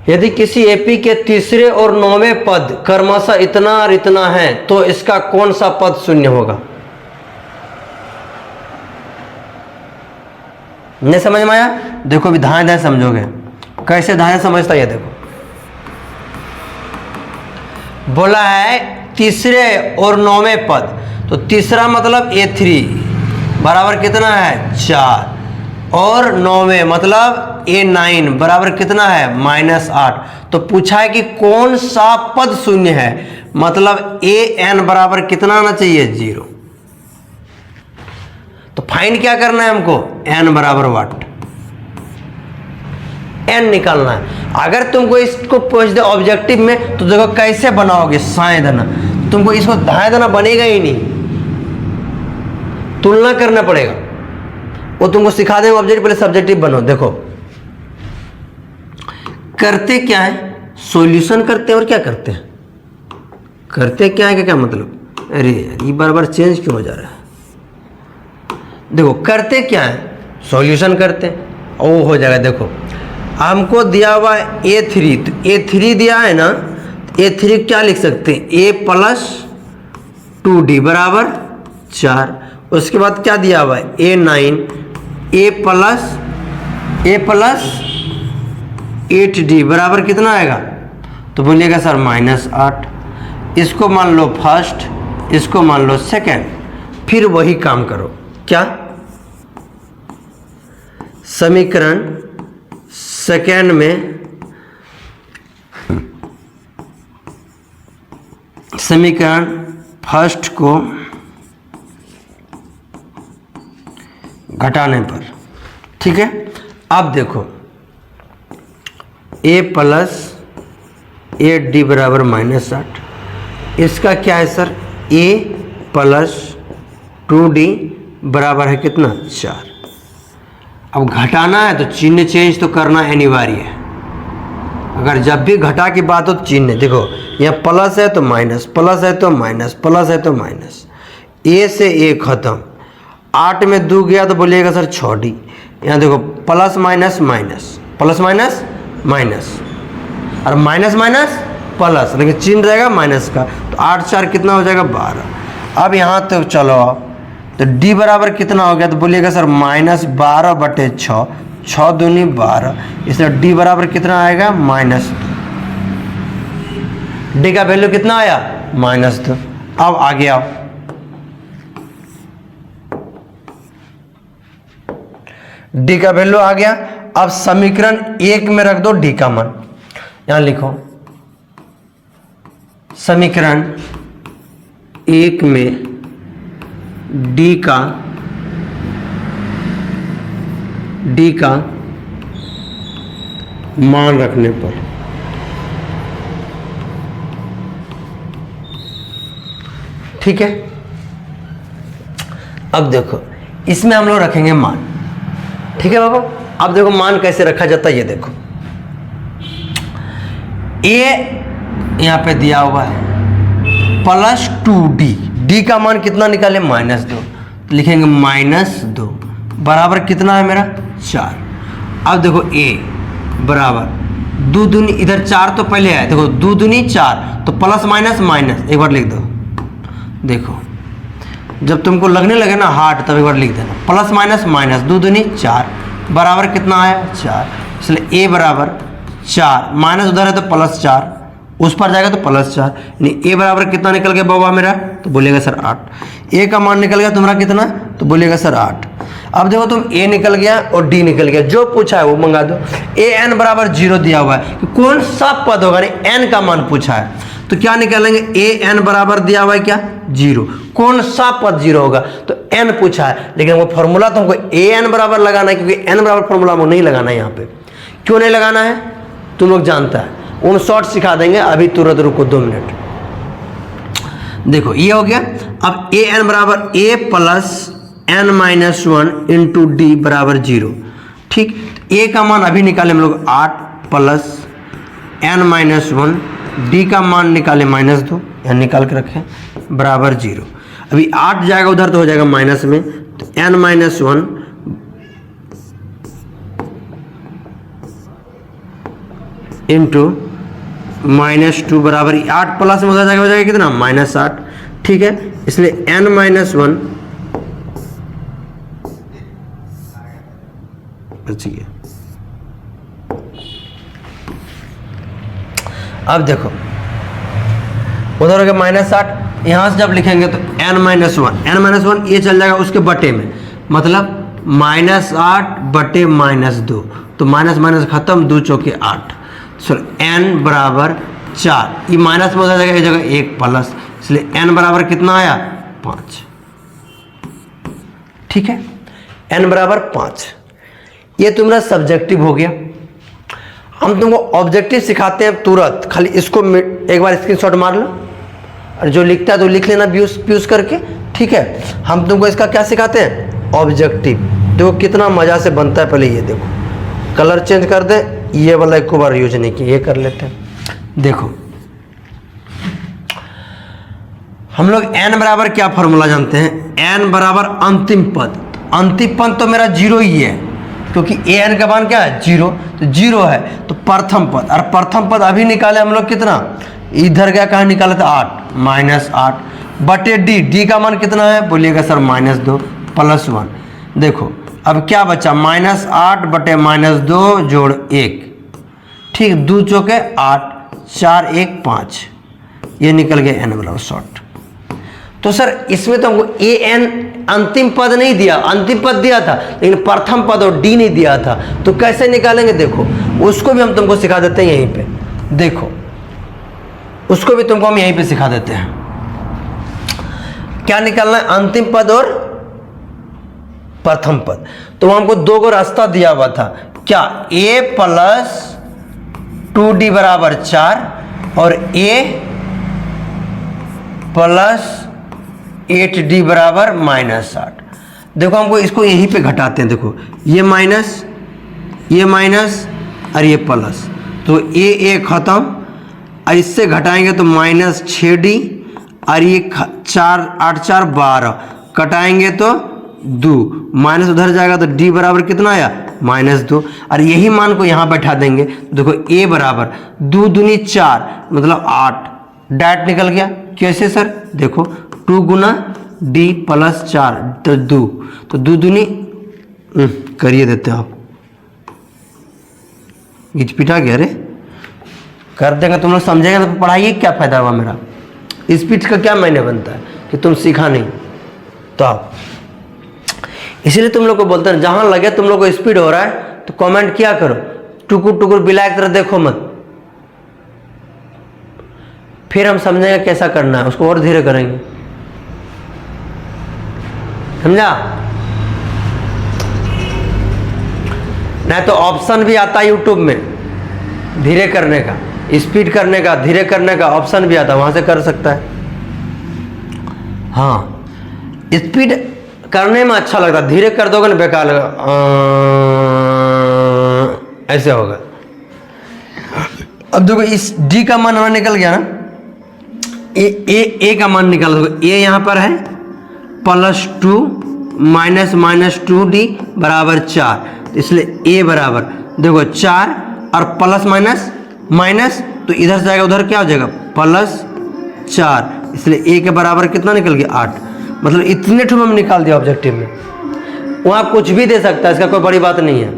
यदि किसी एपी के तीसरे और 9वें पद क्रमशः इतना और इतना है तो इसका कौन सा पद शून्य होगा। नहीं समझ में आया? देखो भी धाए धाए समझोगे, कैसे धाए समझता है। देखो बोला है तीसरे और 9वें पद, तो तीसरा मतलब A3 बराबर कितना है 4, और 9वें मतलब A9 बराबर कितना है -8। तो पूछा है कि कौन सा पद शून्य है, मतलब AN बराबर कितना आना चाहिए 0। तो फाइंड क्या करना है हमको, n बराबर वाट, n निकालना है। अगर तुमको इसको पूछ दे ऑब्जेक्टिव में तो देखो कैसे बनाओगे, साए देना, तुमको इसको दाएं देना बनेगा ही नहीं, तुलना करना पड़ेगा, वो तुमको सिखा देंगे ऑब्जेक्टिव, पहले सब्जेक्टिव बनो। देखो करते क्या है, सॉल्यूशन करते हैं, और क्या करते हैं, करते क्या है क्या मतलब, अरे ये बार बार चेंज क्यों हो जा रहा है। देखो करते क्या है, सॉल्यूशन करते हैं, ओ हो जाएगा। देखो हमको दिया हुआ है A3, तो A3 दिया है ना, A3 क्या लिख सकते हैं, A प्लस 2D बराबर 4। उसके बाद क्या दिया हुआ है A9, A प्लस 8D बराबर कितना आएगा, तो बोलिएगा सर -8। इसको मान लो फर्स्ट, इसको मान लो सेकेंड, फिर वही काम करो। क्या समीकरण सेकेंड में, समीकरण फर्स्ट को घटाने पर, ठीक है। अब देखो A प्लस 8D बराबर -8, इसका क्या है सर, A प्लस 2D बराबर है कितना 4। अब घटाना है तो चिन्ह चेंज तो करना अनिवार्य है, अगर जब भी घटा की बात हो तो चिन्ह देखो, यहाँ प्लस है तो माइनस, प्लस है तो माइनस, प्लस है तो माइनस, ए से ए खत्म। 8 में 2 गया तो बोलिएगा सर 6D। यहाँ देखो plus minus minus, plus minus minus, और माइनस माइनस प्लस, लेकिन चिन्ह रहेगा माइनस का। तो 8 4 कितना हो जाएगा 12। अब यहाँ तक चलो तो D बराबर कितना हो गया तो बोलिएगा सर -12/6, 6 दूनी 12, इसलिए D बराबर कितना आएगा -2। D का वैल्यू कितना आया -2। अब आगे आओ, D का वैल्यू आ गया। अब समीकरण 1 में रख दो D का मान, यहां लिखो समीकरण 1 में D का मान रखने पर ठीक है। अब देखो इसमें हम लोग रखेंगे मान, ठीक है बाबा। अब देखो मान कैसे रखा जाता है, ये देखो ए यहां पे दिया हुआ है +2D, D का मान कितना निकाले -2, तो लिखेंगे -2 बराबर कितना है मेरा 4। अब देखो A बराबर 2 दूनी, इधर 4 तो पहले है, देखो 2 दूनी 4, तो प्लस माइनस माइनस एक बार लिख दो। देखो जब तुमको लगने लगे ना हार्ड तब एक बार लिख देना, प्लस माइनस माइनस, 2 दूनी 4 बराबर कितना आया 4, इसलिए A बराबर 4, माइनस उधर है तो +4, उस पर जाएगा तो +4, यानी A बराबर कितना निकल गया बाबा मेरा, तो बोलिएगा सर 8। A का मान निकल गया तुम्हारा कितना, तो बोलिएगा सर 8। अब देखो तुम A निकल गया और D निकल गया, जो पूछा है वो मंगा दो। an बराबर 0 दिया हुआ है कि कौन सा पद होगा, n का मान पूछा है, तो क्या निकालेंगे, an बराबर दिया हुआ है क्या 0, कौन सा पद 0 होगा, तो n पूछा है, लेकिन वो फॉर्मूला तो हमको an बराबर लगाना है, क्योंकि n बराबर फॉर्मूला हमको नहीं लगाना है। यहाँ पे क्यों नहीं लगाना है तुम लोग जानता है, उन शॉर्ट सिखा देंगे, अभी तुरंत रुको 2 मिनट। देखो ये हो गया। अब an बराबर a + n-1 इंटू D बराबर 0, ठीक। A का मान अभी निकाले हम लोग 8 + n-1, D का मान निकाले -2, यहाँ निकाल के रखें बराबर 0। अभी 8 जाएगा उधर तो हो जाएगा माइनस में, तो n-1 इंटू -2 बराबर 8 प्लस में हो जाएगा कितना -8, ठीक है। इसलिए n-1 बच गया। अब देखो उधर हो गया -8, यहां से जब लिखेंगे तो n-1 ये चल जाएगा उसके बटे में, मतलब -8 बटे -2, तो माइनस माइनस खत्म, 2 चौके 8, n बराबर 4, ये माइनस में हो जाएगा इस जगह 1 प्लस, इसलिए n बराबर कितना आया 5, ठीक है। n बराबर 5, ये तुम्हारा सब्जेक्टिव हो गया। हम तुमको ऑब्जेक्टिव सिखाते हैं तुरंत, खाली इसको एक बार स्क्रीनशॉट मार लो, और जो लिखता है तो लिख लेना प्यूज करके, ठीक है। हम तुमको इसका क्या सिखाते हैं, ऑब्जेक्टिव। देखो कितना मज़ा से बनता है, पहले ये देखो, कलर चेंज कर दे, ये वाला एक बार यूज नहीं किया, ये कर लेते हैं। देखो हम लोग n बराबर क्या फॉर्मूला जानते हैं, n बराबर अंतिम पद, अंतिम पद तो मेरा 0 ही है, क्योंकि an का मान क्या है 0, तो 0 है, तो प्रथम पद, और प्रथम पद अभी निकाले हम लोग कितना, इधर गया कहाँ निकाला था 8, -8 बटे D का मान कितना है, बोलिएगा सर -2 +1। देखो अब क्या बचा, -8 बटे -2 जोड़ 1, ठीक, 2 चौके 8, 4 1 5, ये निकल गया n बराबर शॉर्ट। तो सर इसमें तो हमको an अंतिम पद नहीं दिया, अंतिम पद दिया था लेकिन प्रथम पद और D नहीं दिया था, तो कैसे निकालेंगे, देखो उसको भी हम तुमको सिखा देते हैं यहीं पे। देखो उसको भी तुमको हम यहीं पे सिखा देते हैं, क्या निकालना है, अंतिम पद और प्रथम पद। तो हमको 2 गो रास्ता दिया हुआ था, क्या, a + 2D बराबर 4 और a + 8D बराबर -8। देखो हमको इसको यहीं पे घटाते हैं, देखो ये माइनस और ये प्लस, तो ए खत्म, और इससे घटाएंगे तो -6D, और ये 4 8 4 12 कटाएंगे तो 2, माइनस उधर जाएगा तो D बराबर कितना आया -2, और यही मान को यहाँ बैठा देंगे। देखो A बराबर 2 दूनी 4 मतलब 8, डायरेक्ट निकल गया। कैसे सर? देखो 2 गुना D + 4 तो 2, तो 2 दूनी करिए देते हो आप, पिटा गया रे, कर देंगे तुम लोग, समझेंगे तो पढ़ाइए, क्या फायदा हुआ मेरा? स्पीड का क्या मायने बनता है कि तुम सीखा नहीं तो आप, इसलिए तुम लोग को बोलते हैं जहां लगे तुम लोग को स्पीड हो रहा है तो कमेंट किया करो, टुकुर टुकुर बिलाए की तरह देखो मत, फिर हम समझेंगे कैसा करना है, उसको और धीरे करेंगे, समझा? नहीं तो ऑप्शन भी आता है यूट्यूब में धीरे करने का, स्पीड करने का, धीरे करने का ऑप्शन भी आता है, वहां से कर सकता है। हाँ, स्पीड करने में अच्छा लगता है, धीरे कर दोगे ना बेकार लगेगा, ऐसे होगा। अब देखो इस D का मान हमारा निकल गया ना, ए का मान निकाल दो, ए यहाँ पर है +2 -2D बराबर 4, इसलिए ए बराबर देखो 4 और प्लस माइनस तो इधर से जाएगा उधर क्या हो जाएगा +4, इसलिए ए के बराबर कितना निकल गया 8, मतलब इतने ठुम हम निकाल दिया ऑब्जेक्टिव में। वहाँ कुछ भी दे सकता है, इसका कोई बड़ी बात नहीं है,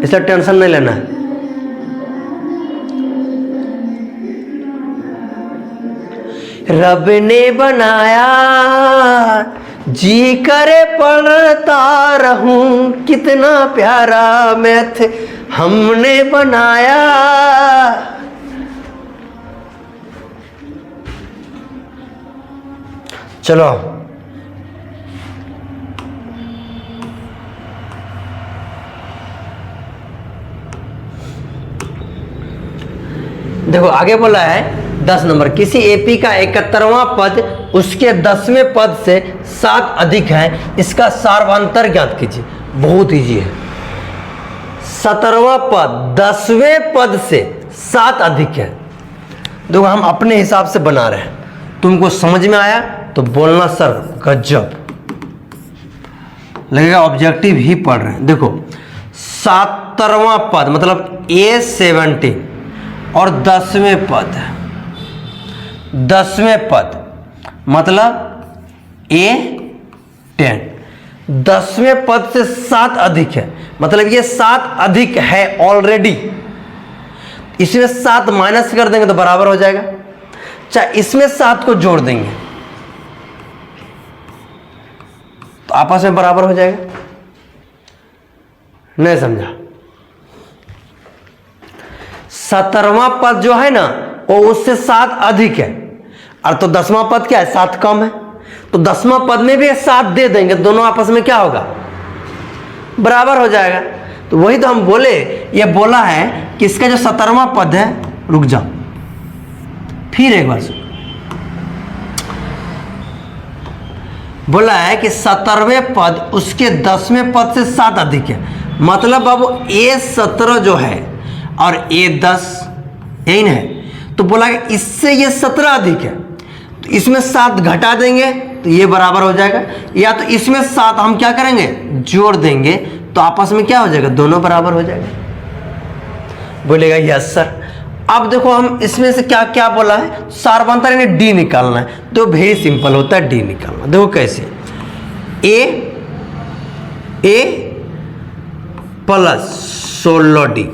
इसलिए टेंशन नहीं लेना है। रब ने बनाया जी करे पढ़ता रहूं, कितना प्यारा मैथ हमने बनाया। चलो देखो आगे बोला है 10 नंबर, किसी एपी का 71वां पद उसके 10वें पद से 7 अधिक है, इसका सार्वंतर ज्ञात कीजिए। बहुत इजी है, 17वां पद 10वें पद से 7 अधिक है। देखो हम अपने हिसाब से बना रहे हैं, तुमको समझ में आया तो बोलना सर गजब लगेगा, ऑब्जेक्टिव ही पढ़ रहे हैं। देखो 17वां पद मतलब A17 और 10वें पद, 10वें पद मतलब A10, 10वें पद से 7 अधिक है, मतलब ये 7 अधिक है ऑलरेडी, इसमें 7 माइनस कर देंगे तो बराबर हो जाएगा, चाहे इसमें 7 को जोड़ देंगे तो आपस में बराबर हो जाएगा। नहीं समझा? 17वां पद जो है ना वो उससे 7 अधिक है, और तो 10वां पद क्या है 7 कम है, तो 10वां पद में भी 7 दे देंगे, दोनों आपस में क्या होगा बराबर हो जाएगा। तो वही तो हम बोले, ये बोला है कि इसका जो 17वां पद है, रुक जाओ फिर एक बार सुन, बोला है कि 17वें पद उसके 10वें पद से 7 अधिक है, मतलब अब A17 जो है और A10 यही ना है, तो बोला कि इससे ये 17 अधिक है, तो इसमें 7 घटा देंगे तो ये बराबर हो जाएगा, या तो इसमें 7 हम क्या करेंगे जोड़ देंगे तो आपस में क्या हो जाएगा दोनों बराबर हो जाएगा। बोलेगा यस सर। अब देखो हम इसमें से क्या क्या बोला है, सार्वंतर यानी डी निकालना है, तो वेरी सिंपल होता है डी निकालना। देखो कैसे, ए प्लस 16D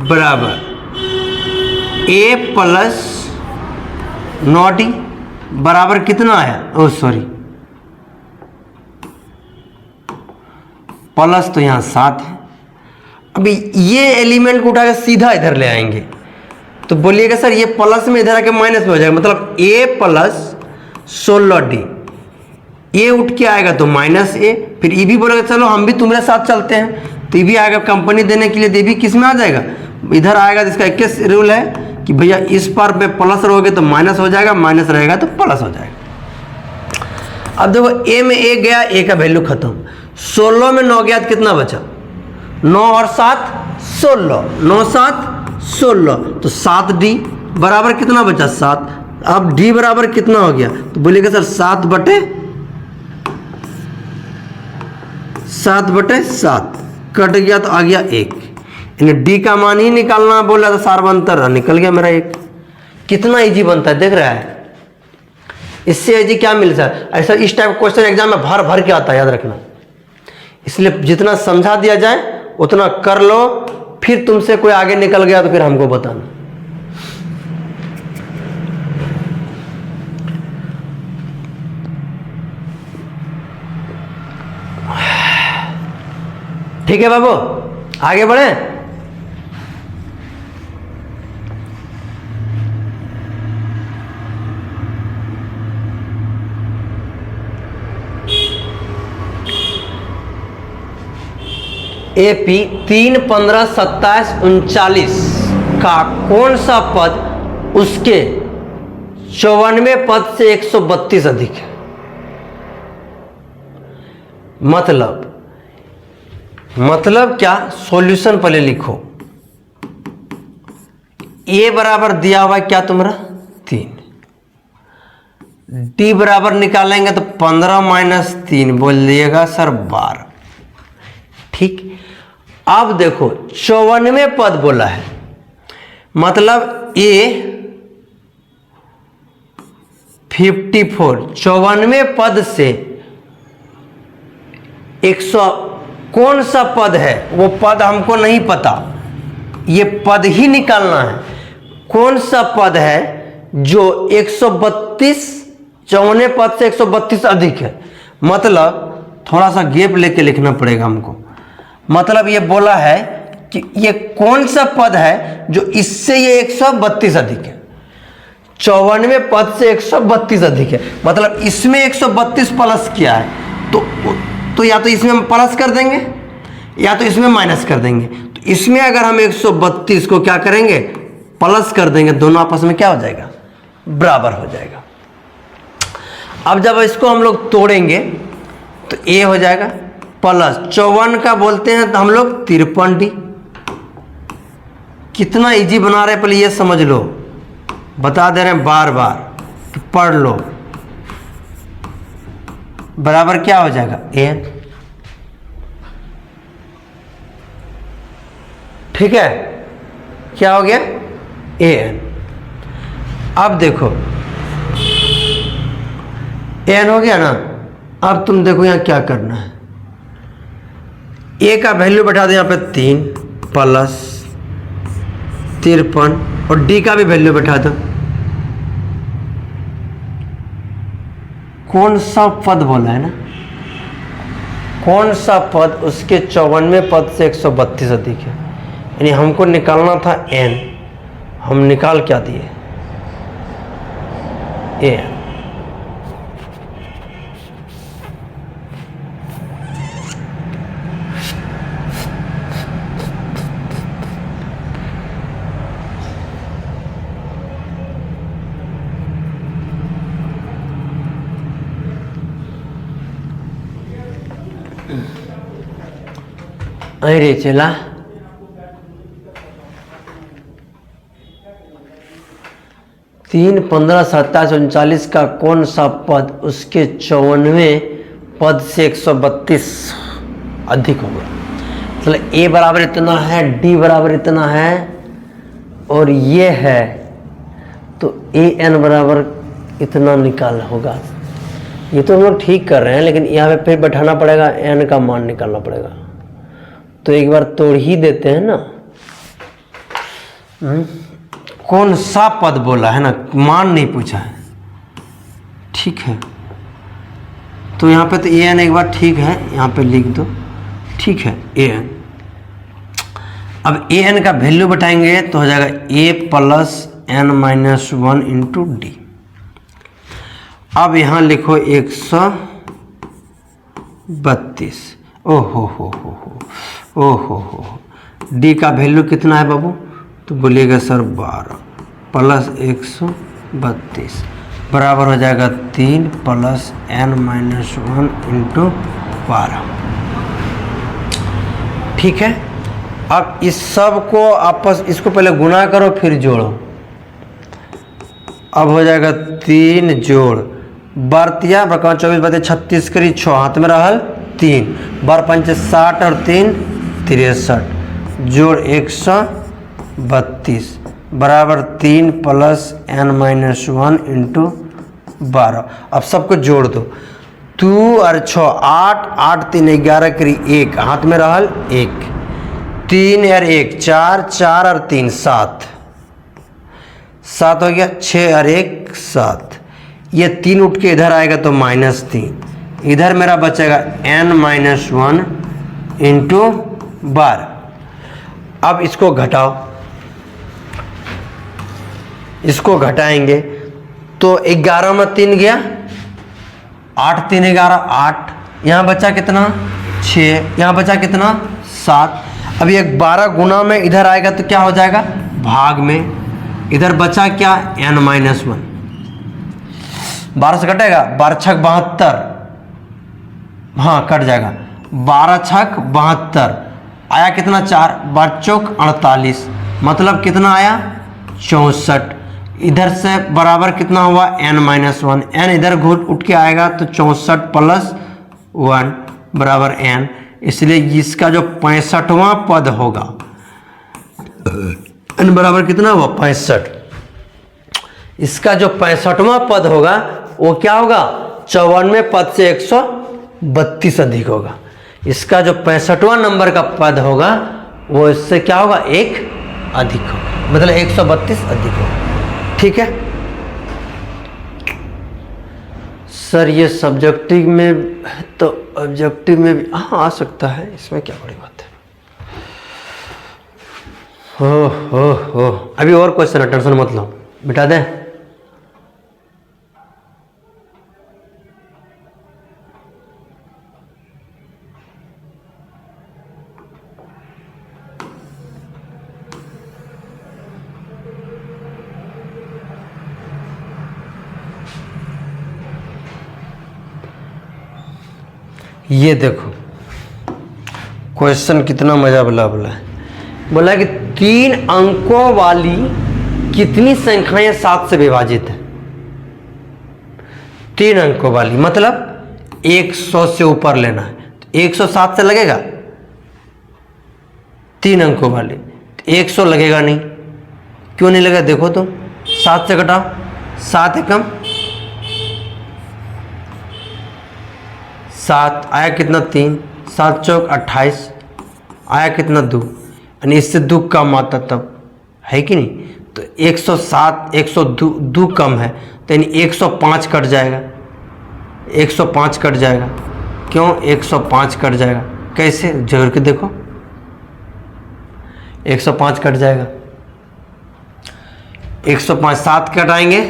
बराबर A प्लस 9D बराबर कितना आया, ओ सॉरी प्लस तो यहाँ 7 है, अभी ये एलिमेंट को उठा के सीधा इधर ले आएंगे तो बोलिएगा सर ये प्लस में इधर आके माइनस में हो जाएगा, मतलब A प्लस 16D, ये उठ के आएगा तो -A, फिर ये भी बोलेगा चलो हम भी तुम्हारे साथ चलते हैं, तो ये भी आएगा कंपनी देने के लिए, ये भी किस में आ जाएगा इधर आएगा, जिसका 21 रूल है कि भैया इस पर पे प्लस रहोगे तो माइनस हो जाएगा, माइनस रहेगा तो प्लस हो जाएगा। अब देखो A में A गया, A का वैल्यू खत्म, 16 में 9 गया तो कितना बचा, 9 और 7 16, 9 7 16, तो 7D बराबर कितना बचा 7। अब D बराबर कितना हो गया, तो बोलिएगा सर 7/7 कट गया तो आ गया 1, यानी D का मान ही निकालना बोला था, सार्वंतर निकल गया मेरा 1। कितना इजी बनता है, देख रहा है। इससे इजी क्या मिलता है, ऐसा इस टाइप का क्वेश्चन एग्जाम में भर भर के आता है, याद रखना। इसलिए जितना समझा दिया जाए उतना कर लो, फिर तुमसे कोई आगे निकल गया तो फिर हमको बताना। ठीक है बाबू, आगे बढ़े। AP 3, 15, 27, 39 का कौन सा पद उसके 94 पद से 132 अधिक है। मतलब क्या, सॉल्यूशन पहले लिखो। A बराबर दिया हुआ क्या तुम्हारा 3, D बराबर निकालेंगे तो 15 - 3 बोल दिएगा सर 12। ठीक, अब देखो 94 पद बोला है, मतलब A 54 94 पद से 100 कौन सा पद है, वो पद हमको नहीं पता, ये पद ही निकालना है। कौन सा पद है जो 132 54 पद से 132 अधिक है, मतलब थोड़ा सा गैप लेके लिखना पड़ेगा हमको। मतलब ये बोला है कि ये कौन सा पद है जो इससे ये 132 अधिक है। 94 पद से 132 अधिक है, मतलब इसमें 132 प्लस किया है, तो या तो इसमें हम प्लस कर देंगे या तो इसमें माइनस कर देंगे। तो इसमें अगर हम 132 को क्या करेंगे, प्लस कर देंगे, दोनों आपस में क्या हो जाएगा, बराबर हो जाएगा। अब जब इसको हम लोग तोड़ेंगे तो A हो जाएगा प्लस 54 का बोलते हैं तो हम लोग 53D। कितना इजी बना रहे हैं, पहले ये समझ लो, बता दे रहे हैं बार बार कि पढ़ लो। बराबर क्या हो जाएगा AN। ठीक है, क्या हो गया AN। अब देखो AN हो गया ना। अब तुम देखो यहाँ क्या करना है, A का वैल्यू बैठा दो यहाँ पे 3 प्लस 53 और D का भी वैल्यू बैठा दो। कौन सा पद बोला है ना, कौन सा पद उसके 94 पद से 132 अधिक है, यानी हमको निकालना था N, हम निकाल क्या दिए AN। अरे चला, तीन 15 27 39 का कौन सा पद उसके 94 पद से 132 अधिक होगा। मतलब A बराबर इतना है, D बराबर इतना है और ये है, तो AN बराबर इतना निकाल होगा। ये तो हम लोग ठीक कर रहे हैं, लेकिन यहाँ पे फिर बैठाना पड़ेगा, N का मान निकालना पड़ेगा। तो एक बार तोड़ ही देते हैं ना। कौन सा पद बोला है ना, मान नहीं पूछा है। ठीक है, तो यहाँ पे तो AN एक बार ठीक है, यहाँ पे लिख दो। ठीक है AN। अब AN का वैल्यू बताएंगे तो हो जाएगा A plus N minus 1 into D। अब यहाँ लिखो 132। ओहो हो। D का वैल्यू कितना है बाबू, तो बोलिएगा सर 12 प्लस 132 बराबर हो जाएगा 3 प्लस N माइनस 1 इंटू 12। ठीक है, अब इस सब को आपस, इसको पहले गुना करो फिर जोड़ो। अब हो जाएगा 3 जोड़ बरतिया बरका 24 बते 36 करी 6 हाथ में रहल 3 बर 5 60 और 3 63 जोड़ 132 बराबर 3 प्लस n-1 इंटू 12। अब सबको जोड़ दो 2 और 6 8 8 3 11 करी 1 हाथ में रहल 1 3 और 1 4 4 और 3 7 7 हो गया 6 और 1 7। ये 3 उठ के इधर आएगा तो -3 इधर मेरा बचेगा n-1 इंटू 12। अब इसको घटाओ, इसको घटाएंगे तो 11 में 3 गया 8 3 11 8 यहाँ बचा कितना 6 यहाँ बचा कितना 7। अब ये 12 गुना में इधर आएगा तो क्या हो जाएगा भाग में, इधर बचा क्या n-1 12 से कटेगा 12 छक 72 हाँ कट जाएगा 12 छक 72 आया कितना 4 12 चौक 48 मतलब कितना आया 64। इधर से बराबर कितना हुआ n-1 n इधर घुट उठ के आएगा तो 64 प्लस 1 बराबर n, इसलिए इसका जो 65वां पद होगा n बराबर कितना हुआ 65। इसका जो 65वां पद होगा वो क्या होगा 54वें पद से 132 अधिक होगा। इसका जो 65वां नंबर का पद होगा वो इससे क्या होगा 1 अधिक होगा, मतलब 132 अधिक होगा। ठीक है सर, ये सब्जेक्टिव में तो ऑब्जेक्टिव में भी हाँ आ सकता है, इसमें क्या बड़ी बात है। हो अभी और क्वेश्चन है, टेंशन मत लो, बिठा दें। ये देखो क्वेश्चन कितना मजा वाला बोला है, बोला कि 3 अंकों वाली कितनी संख्याएं 7 से विभाजित है। 3 अंकों वाली मतलब 100 से ऊपर लेना है तो 107 से लगेगा। 3 अंकों वाली 100 लगेगा नहीं, क्यों नहीं लगेगा देखो तो 7 से घटाओ 7 एकम 7 आया कितना 3 7 चौक 28 आया कितना 2 यानी इससे 2 कम आता तब है कि नहीं। तो 107 102 कम है तो यानी 105 कट जाएगा, 105 कट जाएगा। क्यों 105 कट जाएगा, कैसे जोड़ के देखो 105 कट जाएगा। 105 7 कटाएंगे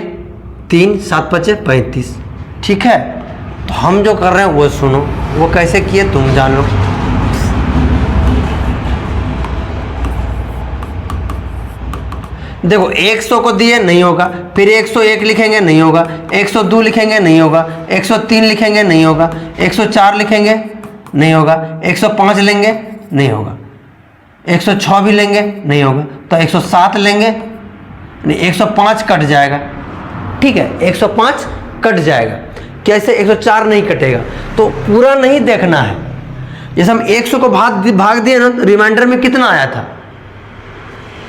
3 7 बचे 35। ठीक है तो हम जो कर रहे हैं वो सुनो, वो कैसे किए तुम जान लो। देखो 100 को दिए नहीं होगा, फिर 101 लिखेंगे नहीं होगा, 102 लिखेंगे नहीं होगा, 103 लिखेंगे नहीं होगा, 104 लिखेंगे नहीं होगा, 105 लेंगे नहीं होगा, 106 भी लेंगे नहीं होगा, तो 107 लेंगे नहीं 105 कट जाएगा। ठीक है 105 कट जाएगा। कैसे 104 नहीं कटेगा, तो पूरा नहीं देखना है। जैसे हम 100 को भाग दिए ना तो रिमाइंडर में कितना आया था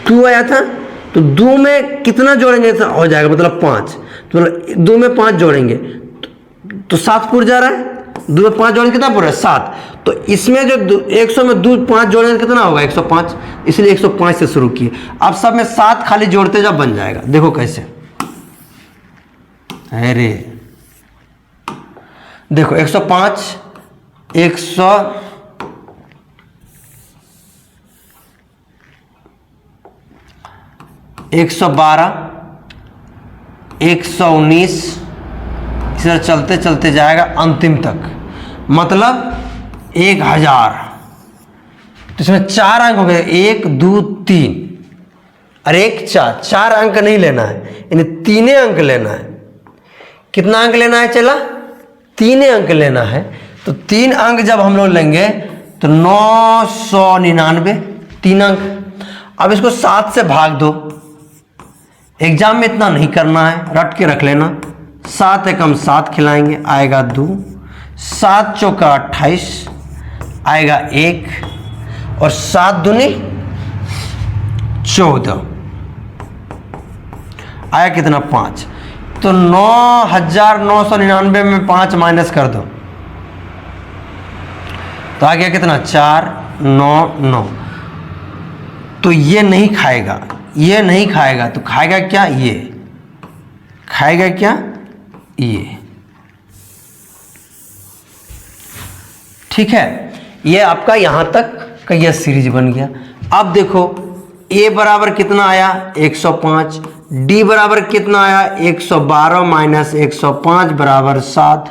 2 आया था, तो 2 में कितना जोड़ेंगे तो हो जाएगा मतलब 5, तो 2 में 5 जोड़ेंगे तो 7 पूर जा रहा है, 2 में 5 जोड़ेंगे कितना पूरा है 7। तो इसमें जो 100 में 2 5 जोड़ेंगे कितना होगा 105, इसलिए 105 से शुरू किए। अब सब में 7 खाली जोड़ते जब बन जाएगा। देखो कैसे, अरे देखो 105 100 112 119 इस तरह चलते चलते जाएगा अंतिम तक, मतलब 1000। तो इसमें 4 अंक हो गए 1 2 3 और 1 4, 4 अंक नहीं लेना है, यानी 3 अंक लेना है। कितना अंक लेना है चला 3 अंक लेना है। तो 3 अंक जब हम लोग लेंगे तो 999 3 अंक। अब इसको 7 से भाग दो। एग्जाम में इतना नहीं करना है, रट के रख लेना। 7 एकम 7 खिलाएंगे, आएगा 2। 7 चौका 28, आएगा 1। और 7 दूनी 14, आया कितना 5। तो 9,999 में 5 माइनस कर दो तो आ गया कितना 499। तो ये नहीं खाएगा, ये नहीं खाएगा, तो खाएगा क्या, ये खाएगा क्या, ये। ठीक है, ये आपका यहां तक का यह सीरीज बन गया। अब देखो a बराबर कितना आया 105, d बराबर कितना आया 112 माइनस 105 बराबर 7,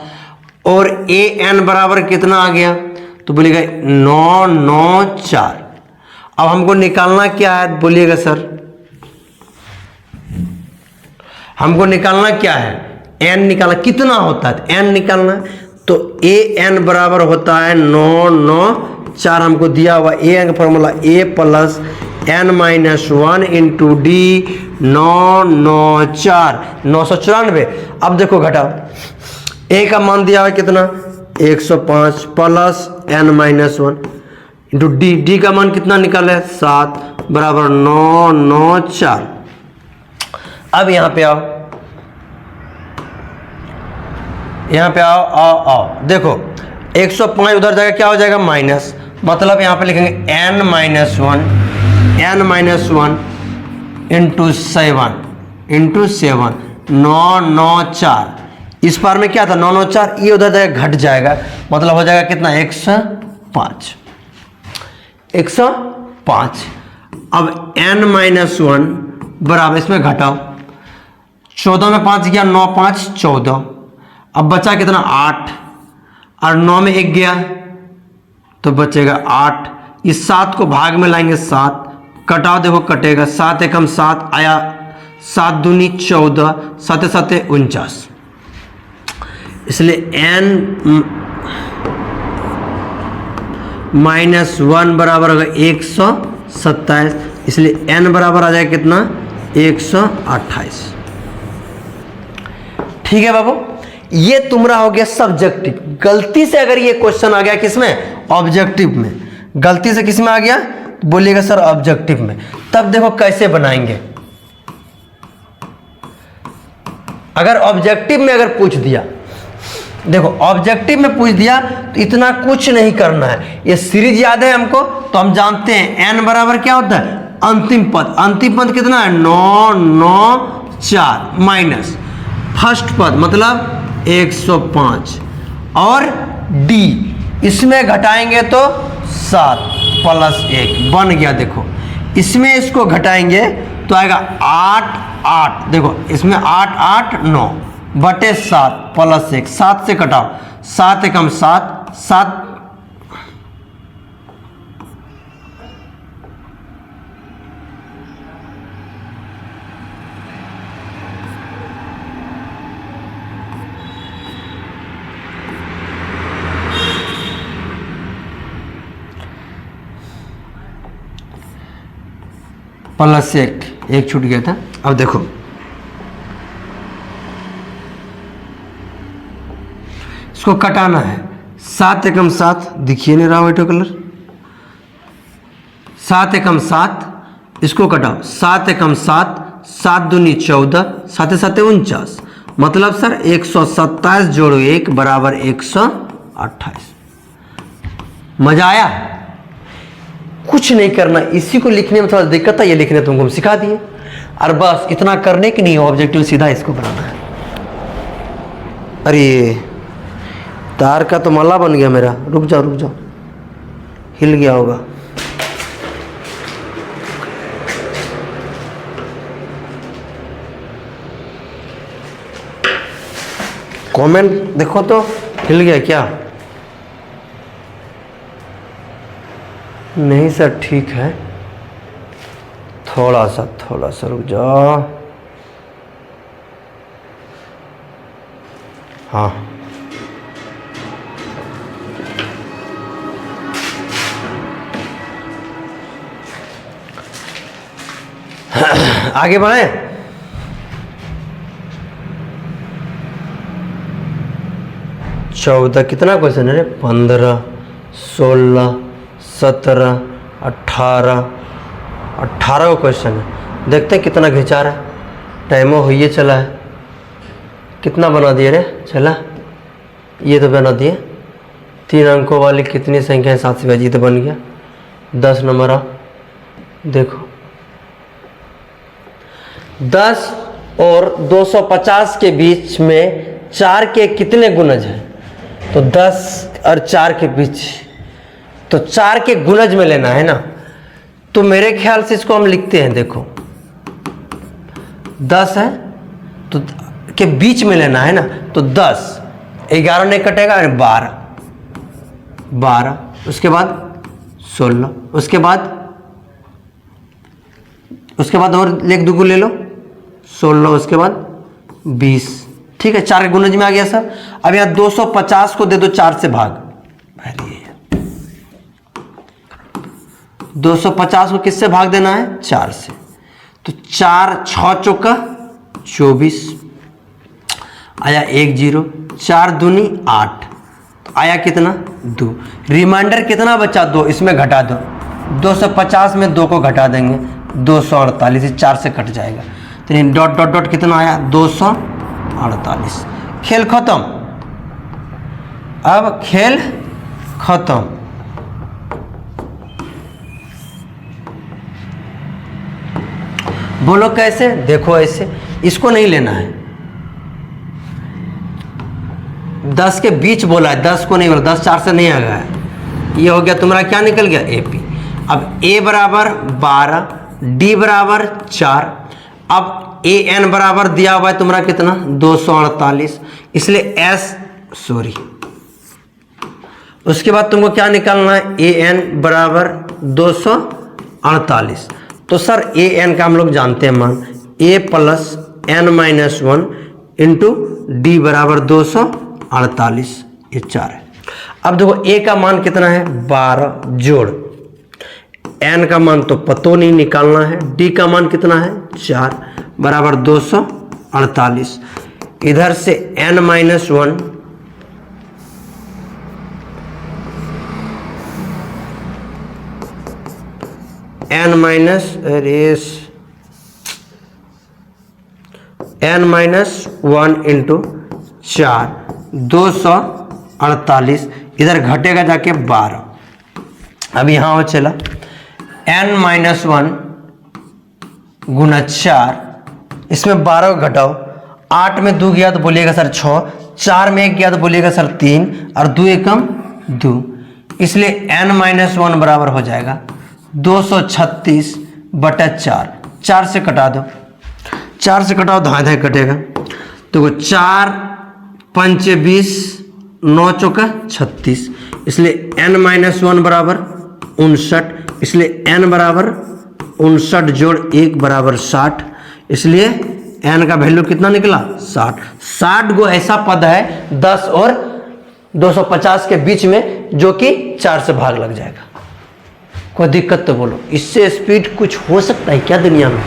और a n बराबर कितना आ गया, तो बोलिएगा 994। अब हमको निकालना क्या है, बोलिएगा सर हमको निकालना क्या है, n निकालना कितना होता है, n निकालना। तो a n बराबर होता है 994, हमको दिया हुआ a n का formula a plus n minus 1 into D 994, 994। अब देखो घटाओ, a का मान दिया हुआ कितना 105 plus n minus 1 into D का मान कितना निकाले 7 बराबर 994। अब यहाँ पे आओ, यहाँ पे आओ आओ आओ, देखो 105 उधर जाएगा क्या हो जाएगा माइनस, मतलब यहाँ पे लिखेंगे n माइनस 1 इंटू 7 994। इस बार में क्या था 994, ये उधर जाएगा घट जाएगा, मतलब हो जाएगा कितना 105। अब n माइनस 1 बराबर, इसमें घटाओ, 14 में 5 गया 9 5 14, अब बचा कितना 8, और 9 में 1 गया तो बचेगा 8। इस 7 को भाग में लाएंगे 7, कटाओ देखो कटेगा, 7 एकम 7 आया, 7 दूनी 14, 7 7 49। इसलिए n माइनस 1 बराबर होगा 127, इसलिए n बराबर आ जाएगा कितना 128। ठीक है बाबू, ये तुम्हारा हो गया सब्जेक्टिव। गलती से अगर ये क्वेश्चन आ गया किसमें, ऑब्जेक्टिव में, गलती से किसमें आ गया बोलिएगा सर ऑब्जेक्टिव में, तब देखो कैसे बनाएंगे। अगर ऑब्जेक्टिव में अगर पूछ दिया, देखो ऑब्जेक्टिव में पूछ दिया तो इतना कुछ नहीं करना है, ये सीरीज याद है हमको, तो हम जानते हैं n बराबर क्या होता है अंतिम पद। अंतिम पद कितना है 994 माइनस फर्स्ट पद मतलब 105, और d इसमें घटाएंगे तो 7 प्लस 1 बन गया। देखो इसमें इसको घटाएंगे तो आएगा 8 8, देखो इसमें 8 8 9 बटे 7 प्लस 1, 7 से कटाओ, 7 एकम 7 7 प्लस 1 छूट गया था। अब देखो इसको कटाना है, 7 एकम 7 दिखिए नहीं रहा वाइट कलर, 7 एकम 7, इसको कटाओ, 7 एकम 7 7 दूनी 14, 7 7 49, मतलब सर 127 जोड़ो 1 बराबर 128। मजा आया? कुछ नहीं करना, इसी को लिखने में थोड़ा दिक्कत है, ये लिखने तुमको हम सिखा दिए, और बस इतना करने की नहीं, ऑब्जेक्टिव सीधा इसको बनाना है। अरे तार का तो मल्ला बन गया मेरा, रुक जाओ, हिल गया होगा। कमेंट देखो तो, हिल गया क्या? नहीं सर ठीक है, थोड़ा सा रुक जाओ। हाँ आगे बढ़े। चौदह कितना क्वेश्चन है? 15, 16, 17, 18 का क्वेश्चन है। देखते हैं कितना घिंचा रहा है। टाइमो हुई चला है। कितना बना दिए रे? चला ये तो बना दिए। 3 अंकों वाली कितनी संख्या है? 7 से भाजी तो बन गया। 10 नंबर आ देखो। 10 और 250 के बीच में 4 के कितने गुणज हैं? तो 10 और 4 के बीच, तो 4 के गुणज में लेना है ना। तो मेरे ख्याल से इसको हम लिखते हैं, देखो 10 है तो के बीच में लेना है ना। तो 10, 11 नहीं कटेगा, 12, उसके बाद 16, उसके बाद और लेख दुगु ले लो 16, उसके बाद 20। ठीक है, 4 के गुणज में आ गया सर। अब यहाँ 250 को दे दो 4 से भाग। 250 को किससे भाग देना है? 4 से। तो 4 6 चौका 24 आया 1 0, 4 दूनी 8, तो आया कितना? 2। रिमाइंडर कितना बचा? 2। इसमें घटा दो। 250 में 2 को घटा देंगे 248, 4 से कट जाएगा। तो डॉट डॉट डॉट कितना आया? 248। खेल खत्म। अब खेल खत्म। बोलो कैसे? देखो ऐसे, इसको नहीं लेना है। 10 के बीच बोला है, 10 को नहीं बोला। 10 4 से नहीं आ गया। ये हो गया तुम्हारा, क्या निकल गया? AP। अब A बराबर 12, D बराबर 4। अब AN बराबर दिया हुआ है तुम्हारा कितना? 248, इसलिए उसके बाद तुमको क्या निकालना है? AN बराबर 248। तो सर AN का हम लोग जानते हैं मान, A plus N-1 into D बराबर 248, ये 4 है। अब देखो A का मान कितना है? 12 जोड़ N का मान तो पतो नहीं, निकालना है। D का मान कितना है? 4 बराबर 248। इधर से N-1 N-1 इंटू 4, 248। इधर घटेगा जाके 12। अब यहाँ हो चला N-1 गुना 4, इसमें 12 को घटाओ। 8 में 2 गया तो बोलिएगा सर 6, 4 में 1 गया तो बोलिएगा सर 3, और 2 एकम 2, इसलिए N-1 बराबर हो जाएगा 236 बटा 4। 4 से कटा दो, 4 से कटाओ, धाए धाए कटेगा। तो 4 5 20, 9 चौका 36, इसलिए N-1 बराबर 59, इसलिए N बराबर 59 जोड़ 1 बराबर 60, इसलिए N का वैल्यू कितना निकला? 60। 60 गो ऐसा पद है 10 और 250 के बीच में, जो कि 4 से भाग लग जाएगा। कोई दिक्कत तो बोलो, इससे स्पीड कुछ हो सकता है क्या दुनिया में?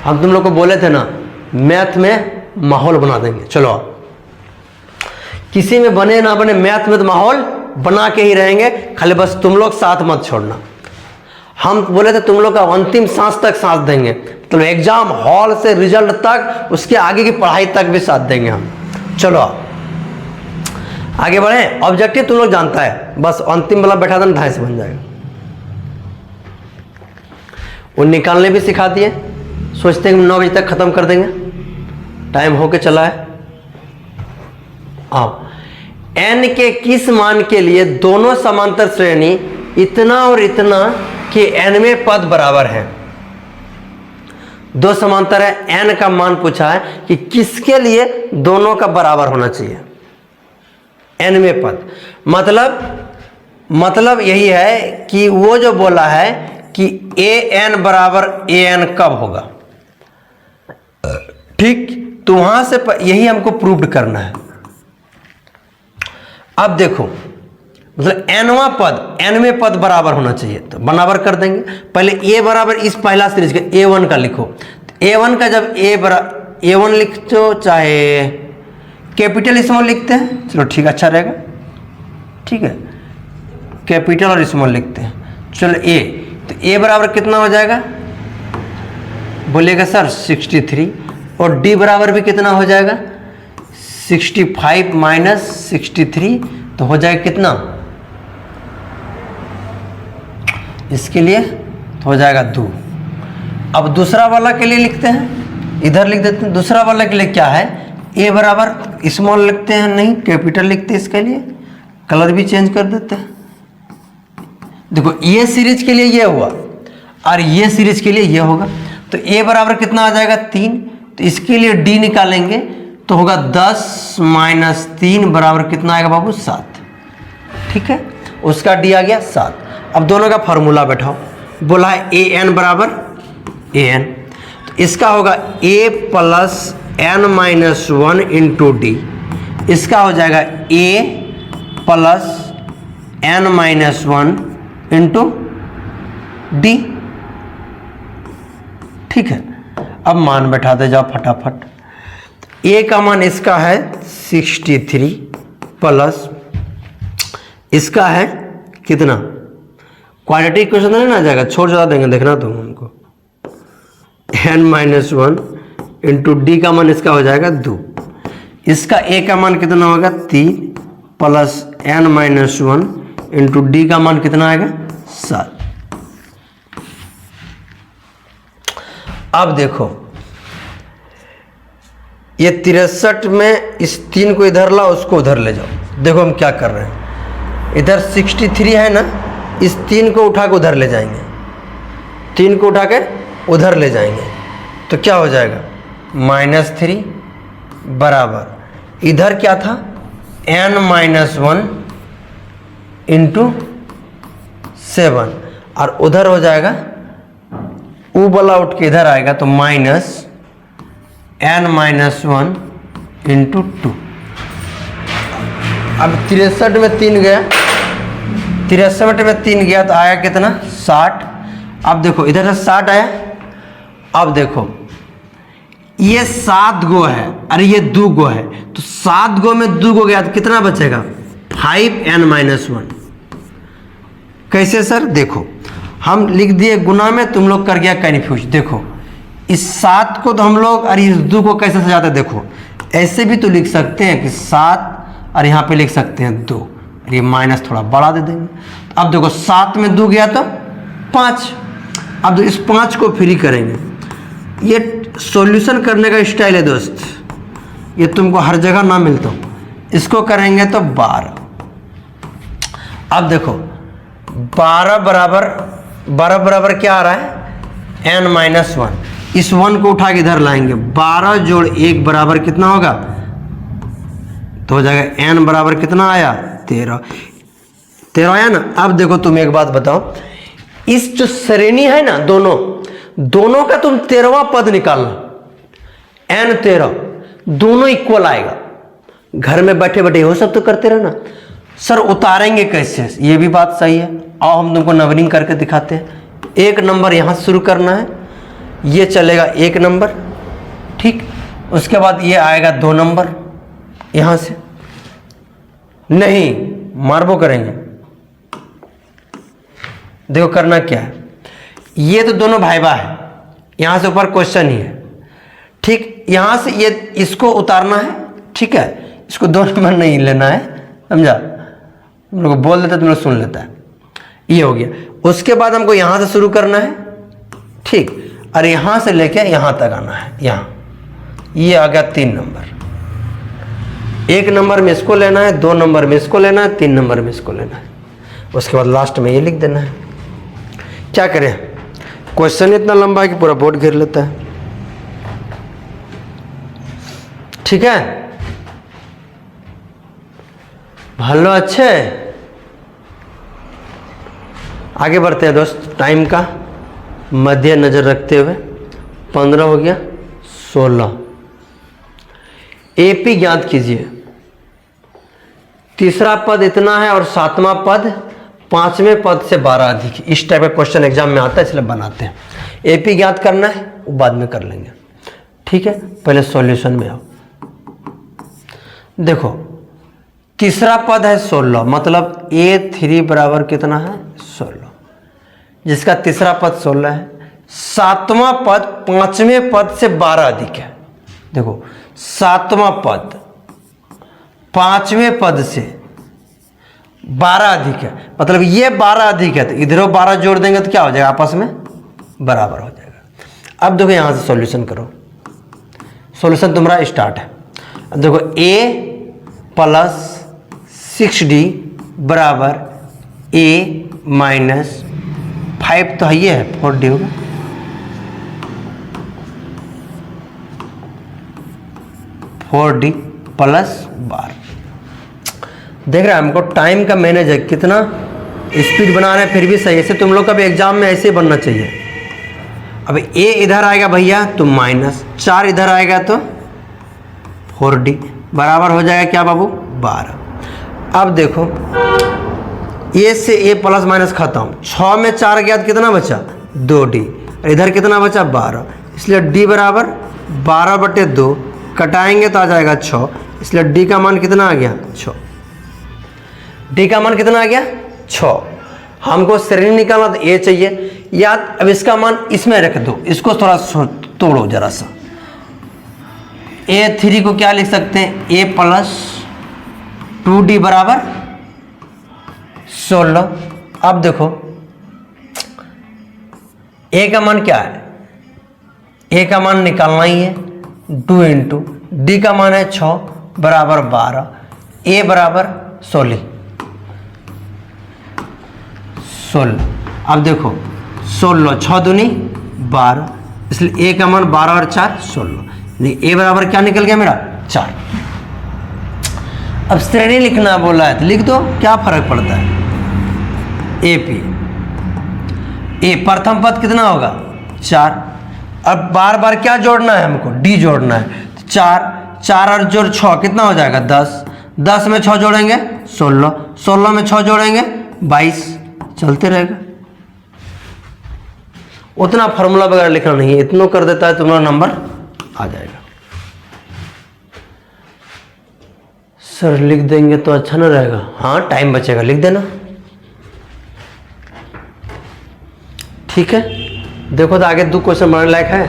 हम तुम लोग को बोले थे ना, मैथ में माहौल बना देंगे। चलो, किसी में बने ना बने, मैथ में तो माहौल बना के ही रहेंगे, खाली बस तुम लोग साथ मत छोड़ना। हम बोले थे तुम लोग का अंतिम सांस तक साथ देंगे, तो एग्जाम हॉल से रिजल्ट तक, उसके आगे की पढ़ाई तक भी साथ देंगे हम। चलो आगे बढ़े। ऑब्जेक्टिव तुम लोग जानता है, बस अंतिम वाला बैठा देना, 2.5 से बन जाएगा। वो निकालने भी सिखा दिए, सोचते हैं 9 बजे तक खत्म कर देंगे, टाइम होके चला है। अब n के किस मान के लिए दोनों समांतर श्रेणी इतना और इतना के nवें पद बराबर हैं? दो समांतर है, n का मान पूछा है कि किसके लिए दोनों का बराबर होना चाहिए nवें पद। मतलब यही है कि वो जो बोला है कि an बराबर an कब होगा, ठीक, तो वहां से यही हमको प्रूव करना है। अब देखो मतलब एनवां पद एनवें पद बराबर होना चाहिए, तो बराबर कर देंगे। पहले ए बराबर इस पहला सीरीज का A1 का लिखो। A1 का जब A1 लिखते हो चाहे कैपिटल स्मॉल लिखते हैं, चलो ठीक अच्छा रहेगा, ठीक है, कैपिटल और स्मॉल लिखते हैं। चलो ए, तो ए बराबर कितना हो जाएगा बोलिएगा सर 63, और डी बराबर भी कितना हो जाएगा 65 माइनस 63, तो हो जाएगा कितना, इसके लिए तो हो जाएगा 2। अब दूसरा वाला के लिए लिखते हैं, इधर लिख देते हैं। दूसरा वाला के लिए क्या है, ए बराबर स्मॉल लिखते हैं, नहीं कैपिटल लिखते हैं, इसके लिए कलर भी चेंज कर देते हैं। देखो ये सीरीज के लिए ये हुआ और ये सीरीज के लिए ये होगा, तो ए बराबर कितना आ जाएगा 3, तो इसके लिए डी निकालेंगे तो होगा 10 माइनस 3 बराबर कितना आएगा बाबू 7, ठीक है, उसका डी आ गया 7। अब दोनों का फार्मूला बैठाओ, बोला है ए एन बराबर ए एन, तो इसका होगा A plus N minus 1 into D, इसका हो जाएगा A plus N minus 1 into D, ठीक है। अब मान बैठाते जाओ फटाफट। ए का मान इसका है 63 प्लस इसका है कितना, क्वाड्रेटिक इक्वेशन नहीं ना जाएगा, छोड़ ज्यादा देंगे, देखना तुम उनको, n माइनस 1 इंटू डी का मान इसका हो जाएगा 2, इसका ए का मान कितना होगा 3 plus n minus 1 into D का मान कितना आएगा 7। अब देखो ये 63 में इस 3 को इधर लाओ, उसको उधर ले जाओ। देखो हम क्या कर रहे हैं, इधर 63 है ना, इस 3 को उठा के उधर ले जाएंगे, 3 को उठा के उधर ले जाएंगे, तो क्या हो जाएगा -3 बराबर इधर क्या था n माइनस 1 इंटू 7, और उधर हो जाएगा ऊ वाला उठ के इधर आएगा, तो माइनस n माइनस 1 इंटू 2। अब 63 में 3 गया, 63 में 3 गया तो आया कितना 60। अब देखो इधर से 60 आया, अब देखो ये 7 गो है और ये 2 गो है, तो 7 गो में 2 गो गया तो कितना बचेगा 5n माइनस 1। कैसे सर, देखो हम लिख दिए गुना में, तुम लोग कर गया कन्फ्यूज। देखो इस 7 को तो हम लोग और इस 2 को कैसे सजाते हैं, देखो ऐसे भी तो लिख सकते हैं कि 7 और यहाँ पे लिख सकते हैं 2, और ये माइनस थोड़ा बड़ा दे देंगे। अब देखो 7 में 2 गया तो 5, अब इस 5 को फ्री करेंगे। ये सॉल्यूशन करने का स्टाइल है दोस्त, ये तुमको हर जगह ना मिलता हो। इसको करेंगे तो 12। अब देखो 12 बराबर क्या आ रहा है n माइनस 1, इस 1 को उठा के इधर लाएंगे, 12 जोड़ 1 बराबर कितना होगा, तो हो जाएगा n बराबर कितना आया 13 आया ना। अब देखो तुम एक बात बताओ, इस जो श्रेणी है ना दोनों का तुम 13वां पद निकालना, n 13 दोनों इक्वल आएगा। घर में बैठे बैठे हो सब तो करते रहना। सर उतारेंगे कैसे, ये भी बात सही है, आओ हम तुमको नंबरिंग करके दिखाते हैं। 1 नंबर यहाँ से शुरू करना है, ये चलेगा 1 नंबर, ठीक, उसके बाद ये आएगा 2 नंबर यहाँ से, नहीं मार्बो करेंगे। देखो करना क्या है, ये तो दोनों भाईबा है, यहाँ से ऊपर क्वेश्चन ही है, ठीक, यहाँ से ये इसको उतारना है, ठीक है, इसको 2 नंबर नहीं लेना है, समझा, तुम लोग बोल देते तुम लोग सुन लेता है, ये हो गया। उसके बाद हमको यहाँ से शुरू करना है, ठीक, और यहाँ से लेके यहाँ तक आना है, यहाँ ये आ गया 3 नंबर। 1 नंबर में इसको लेना है, 2 नंबर में इसको लेना है, 3 नंबर में इसको लेना है, उसके बाद लास्ट में ये लिख देना है। क्या करें, क्वेश्चन इतना लंबा है कि पूरा बोर्ड घेर लेता है, ठीक है, हेलो, अच्छे, आगे बढ़ते हैं दोस्त। टाइम का मध्य नजर रखते हुए 15 हो गया, 16 एपी ज्ञात कीजिए। तीसरा पद इतना है और सातवां पद पांचवें पद से 12 अधिक है। इस टाइप का क्वेश्चन एग्जाम में आता है, इसलिए बनाते हैं। एपी ज्ञात करना है, वो बाद में कर लेंगे, ठीक है। पहले सॉल्यूशन में आओ। देखो तीसरा पद है 16, मतलब A3 बराबर कितना है 16, जिसका तीसरा पद 16 है। सातवां पद पांचवें पद से 12 अधिक है। देखो सातवां पद पांचवें पद से 12 अधिक है, मतलब ये 12 अधिक है, तो इधरों 12 जोड़ देंगे तो क्या हो जाएगा, आपस में बराबर हो जाएगा। अब देखो यहां से सॉल्यूशन करो। सॉल्यूशन तुम्हारा स्टार्ट है। अब देखो A प्लस 6D बराबर A माइनस 5 तो ये है 4D होगा। D plus 12। देख रहे हैं हमको टाइम का मैनेज है, कितना स्पीड बना रहे हैं, फिर भी सही। ऐसे तुम लोग का भी एग्जाम में ऐसे बनना चाहिए। अब A इधर आएगा भैया तो माइनस 4 इधर आएगा तो 4D बराबर हो जाएगा क्या बाबू 12। अब देखो A से A प्लस माइनस खत्म, 6 में 4 गया तो कितना बचा 2D, इधर कितना बचा 12, इसलिए D बराबर 12/2 कटाएंगे तो आ जाएगा 6, इसलिए D का मान कितना आ गया 6। D का मान कितना आ गया 6। हमको श्रेणी निकालना तो A चाहिए याद। अब इसका मान इसमें रख दो, इसको थोड़ा तोड़ो जरा सा। A3 को क्या लिख सकते हैं A प्लस 2D बराबर 16। अब देखो A का मान क्या है, A का मान निकालना ही है 2 इंटू D का मान है 6 बराबर 12, A बराबर 16। अब देखो 16 6 दूनी 12, इसलिए A का मान 12 और 4 16, A बराबर क्या निकल गया मेरा 4। अब श्रेणी लिखना बोला है तो लिख दो, क्या फर्क पड़ता है। A प्रथम पद कितना होगा 4। अब बार बार क्या जोड़ना है हमको D जोड़ना है, 4 और जोड़ 6 कितना हो जाएगा 10, 10 में 6 जोड़ेंगे 16, 16 में 6 जोड़ेंगे 22, चलते रहेगा। उतना फॉर्मूला वगैरह लिखना नहीं है, इतना कर देता है तुम्हारा नंबर आ जाएगा। सर लिख देंगे तो अच्छा ना रहेगा, हाँ टाइम बचेगा, लिख देना, ठीक है। देखो तो आगे 2 क्वेश्चन बनाने लायक है,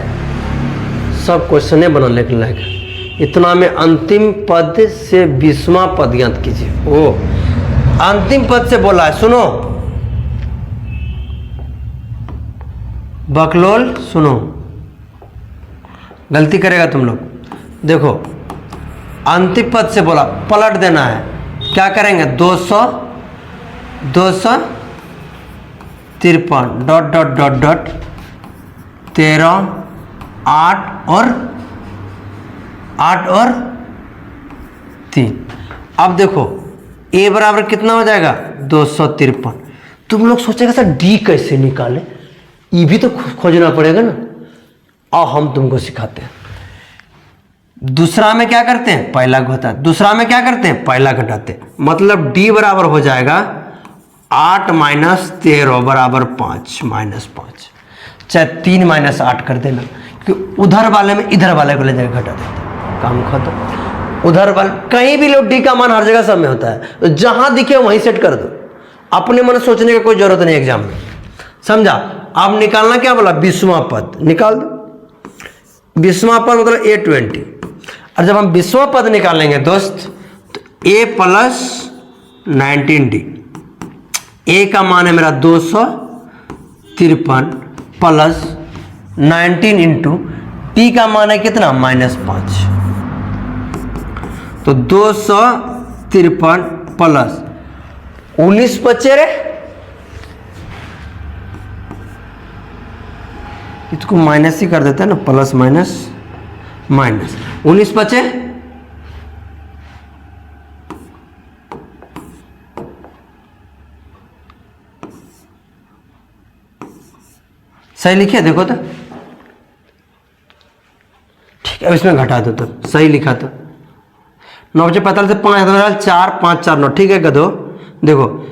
सब क्वेश्चन है बनाने के लायक है। इतना में अंतिम पद से 20वां पद ज्ञात कीजिए। ओ अंतिम पद से बोला है, सुनो बकलोल, सुनो गलती करेगा तुम लोग। देखो अंतिम पद से बोला, पलट देना है, क्या करेंगे 253 डॉट डॉट डॉट डॉट 13 8 और 3। अब देखो A बराबर कितना हो जाएगा 253। तुम लोग सोचेगा सर D कैसे निकाले, ये भी तो खोजना पड़ेगा ना। आओ हम तुमको सिखाते हैं। दूसरा में क्या करते हैं पहला घटाते हैं, दूसरा में क्या करते हैं पहला घटाते हैं, मतलब D बराबर हो जाएगा 8 माइनस 13 बराबर 5 माइनस 5, चाहे 3 माइनस 8 कर देना, क्योंकि उधर वाले में इधर वाले को ले जाकर घटा देते हैं, काम खत्म। उधर वाले कहीं भी लो D का मान हर जगह सब में होता है, तो जहां दिखे वहीं सेट कर दो, अपने मन सोचने की कोई जरूरत नहीं एग्जाम में, समझा। आप निकालना क्या बोला 20वां पद निकाल दो। 20वां पद मतलब A20, और जब हम 20वां पद निकालेंगे दोस्त तो A प्लस 19D, A का मान है मेरा 253 प्लस 19 इंटू D का मान है कितना -5, तो 253 प्लस 19 बचे रे, इसको माइनस ही कर देते हैं ना, प्लस माइनस माइनस 19 बचे, सही लिखे देखो तो, ठीक है। अब इसमें घटा दो तो सही लिखा तो 9 बजे 45 से 5 4 5 4 9। ठीक है गधो, देखो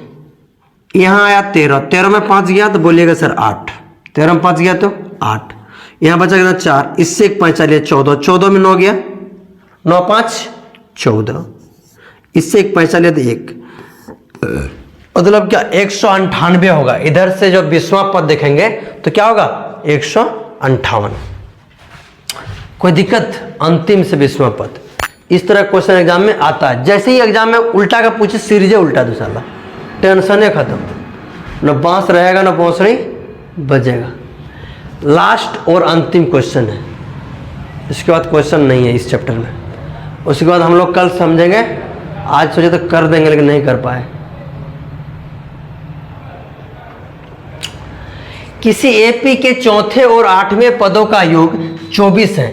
यहाँ आया 13, 13 में 5 गया तो बोलिएगा सर 8, 13 में 5 गया तो 8, यहाँ बचा कितना 4, इससे एक 5 चलिए 14, 14 में 9 गया, 9 5 14, इससे एक 5 चलिए तो 1, मतलब क्या 198 होगा। इधर से जो 20वां पद देखेंगे तो क्या होगा 158। कोई दिक्कत? अंतिम से 20वां पद इस तरह क्वेश्चन एग्जाम में आता है। जैसे ही एग्जाम में उल्टा का पूछे सीरीज उल्टा दो साला, टेंशन है खत्म, न बांस रहेगा न बांसुरी बजेगा। लास्ट और अंतिम क्वेश्चन है, इसके बाद क्वेश्चन नहीं है इस चैप्टर में। उसके बाद हम लोग कल समझेंगे, आज सोचे तो कर देंगे लेकिन नहीं कर पाए। किसी एपी के चौथे और 8वें पदों का योग 24 है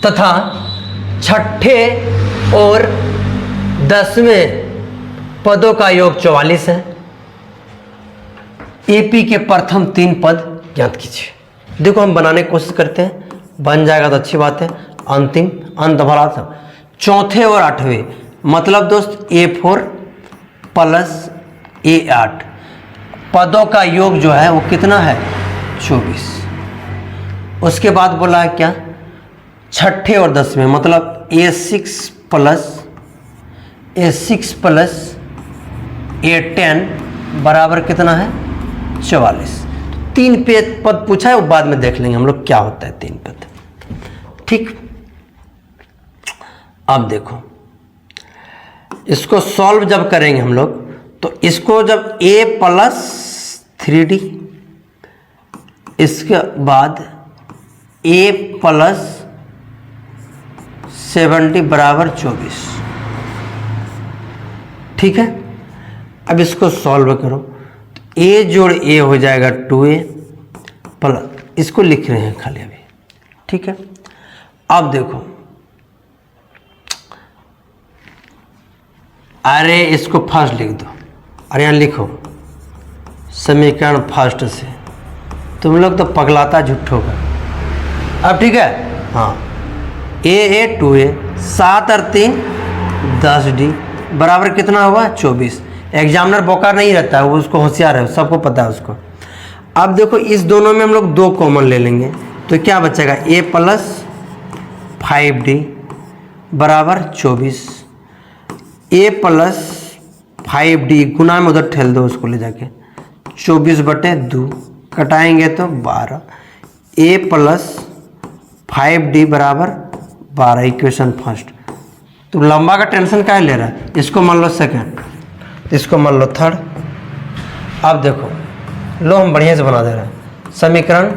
तथा छठे और 10वें पदों का योग 44 है। एपी के प्रथम 3 पद ज्ञात कीजिए। देखो हम बनाने की कोशिश करते हैं, बन जाएगा तो अच्छी बात है। अंतिम अंत भरा सब चौथे और 8वें, मतलब दोस्त A4 प्लस A8 पदों का योग जो है वो कितना है 24। उसके बाद बोला है क्या छठे और 10वें, मतलब A6 प्लस A10 बराबर कितना है 44। 3 पद पूछा है, वो बाद में देख लेंगे हम लोग क्या होता है 3 पद। ठीक, अब देखो इसको सॉल्व जब करेंगे हम लोग तो इसको जब A प्लस 3D, इसके बाद A प्लस 70 बराबर 24। ठीक है, अब इसको सॉल्व करो तो A जोड़ A हो जाएगा 2A प्लस, इसको लिख रहे हैं खाली अभी। ठीक है, अब देखो अरे इसको फर्स्ट लिख दो और यहाँ लिखो समीकरण फर्स्ट से। तुम लोग तो पगलाता झूठो का। अब ठीक है, हाँ A 2A 7 और 3 10D बराबर कितना हुआ 24। एग्जामिनर बोकार नहीं रहता है, वो उसको होशियार है, सबको पता है उसको। अब देखो इस दोनों में हम लोग 2 कॉमन ले लेंगे तो क्या बचेगा A प्लस 5D बराबर 24। A प्लस 5D गुना में उधर ठेल दो उसको ले जाके, 24/2 कटाएंगे तो 12। A प्लस 5D बराबर 12, इक्वेशन फर्स्ट। तो लंबा का टेंशन क्या ले रहा है, इसको मान लो सेकंड, इसको मान लो थर्ड। अब देखो लो हम बढ़िया से बना दे रहे हैं समीकरण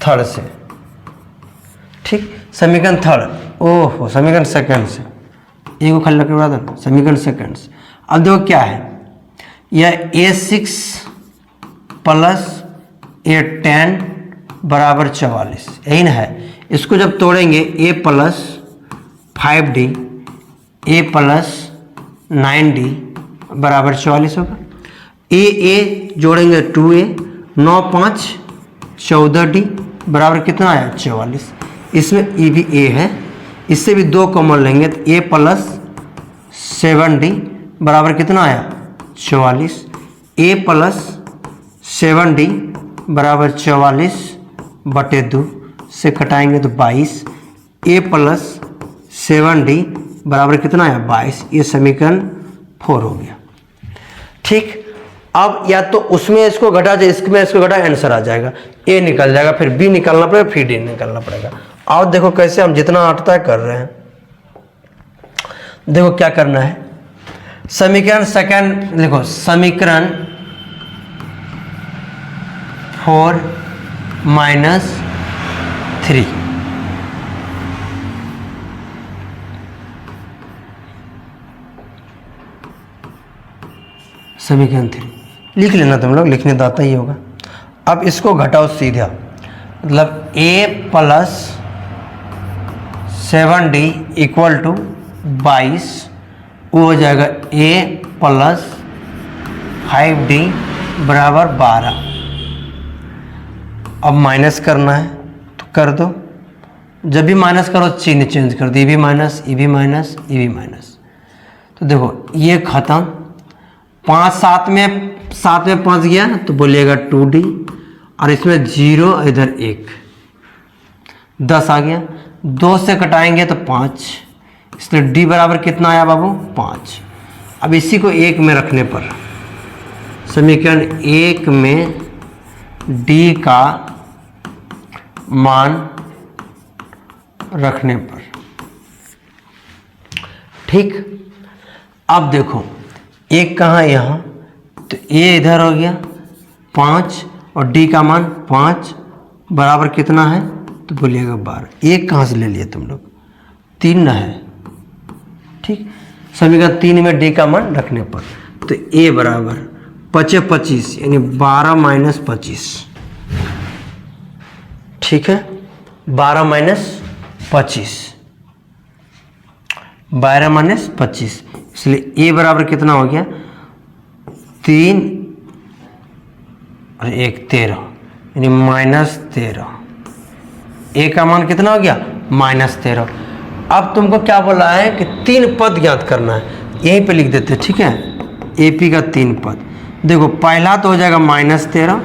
थर्ड से। ठीक, समीकरण थर्ड, ओहो समीकरण सेकंड से, एक को खाली लकड़ी बना दो समीकरण सेकंड से। अब देखो क्या है, यह A6 प्लस A10 बराबर 44, यही ना है। इसको जब तोड़ेंगे A plus 5D A plus 9D बराबर 44 होगा। A जोड़ेंगे 2A 9 5 14D बराबर कितना आया 44। इसमें E भी A है, इससे भी 2 कॉमन लेंगे तो A प्लस 7D बराबर कितना आया 44। A प्लस 7D बराबर 44/2 से कटाएंगे तो 22। A प्लस 7D बराबर कितना आया 22। ये समीकरण 4 हो गया। ठीक, अब या तो उसमें इसको घटा जाए, इसमें इसको घटा, आंसर आ जाएगा। A निकल जाएगा, फिर B निकालना पड़ेगा, फिर D निकालना पड़ेगा। और देखो कैसे हम जितना अटता है कर रहे हैं। देखो क्या करना है, समीकरण सेकंड लिखो, समीकरण 4 माइनस 3 समीकरण 3 लिख लेना तुम लोग, लिखने तो आता ही होगा। अब इसको घटाओ सीधा, मतलब A plus 7D equal to 22, वो हो जाएगा A प्लस 5D बराबर 12। अब माइनस करना है तो कर दो, जब भी माइनस करो चिन्ह चेंज कर दो, ये भी माइनस, ये भी माइनस, ये भी माइनस। तो देखो ये खत्म, 5 7 में 5 गया तो बोलिएगा 2D, और इसमें 0 इधर 1, 10 आ गया। 2 से कटाएंगे तो 5, इसलिए D बराबर कितना आया बाबू 5। अब इसी को 1 में रखने पर, समीकरण 1 में D का मान रखने पर, ठीक। अब देखो 1 कहाँ है यहाँ, तो ये इधर हो गया 5, और D का मान 5 बराबर कितना है, तो बोलिएगा 12। 1 कहाँ से ले लिए तुम लोग, 3 ना है, ठीक। समीकरण 3 में D का मान रखने पर, तो A बराबर 25 यानी 12 माइनस 25, ठीक है। 12 माइनस 25, 12 माइनस 25, इसलिए A बराबर कितना हो गया 3 और 1 13, यानी -13। A का मान कितना हो गया -13। अब तुमको क्या बोला है कि 3 पद ज्ञात करना है, यहीं पे लिख देते, ठीक है। AP का 3 पद, देखो पहला तो हो जाएगा -13,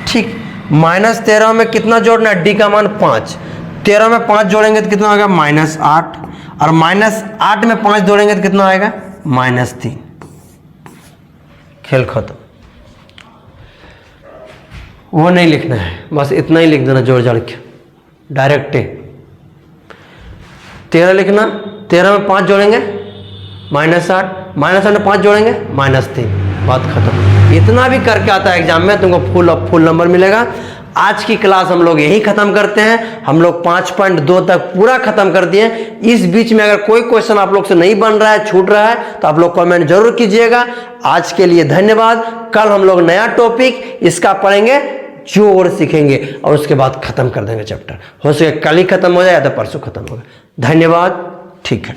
ठीक। -13 में कितना जोड़ना है, D का मान 5, 13 में 5 जोड़ेंगे तो कितना होगा -8, और -8 में 5 जोड़ेंगे तो कितना आएगा -3। खेल खत्म। वो नहीं लिखना है, बस इतना ही लिख देना जोड़ जाड़ के, डायरेक्ट 13 लिखना, 13 में 5 जोड़ेंगे -8, -8 में 5 जोड़ेंगे -3, बात खत्म। इतना भी करके आता है एग्जाम में, तुमको फुल नंबर मिलेगा। आज की क्लास हम लोग यही खत्म करते हैं। हम लोग 5.2 तक पूरा खत्म कर दिए। इस बीच में अगर कोई क्वेश्चन आप लोग से नहीं बन रहा है, छूट रहा है, तो आप लोग कमेंट जरूर कीजिएगा। आज के लिए धन्यवाद। कल हम लोग नया टॉपिक इसका पढ़ेंगे, जो और सीखेंगे, और उसके बाद खत्म कर देंगे चैप्टर। हो सके कल ही खत्म हो जाए या तो परसों खत्म होगा। धन्यवाद, ठीक है।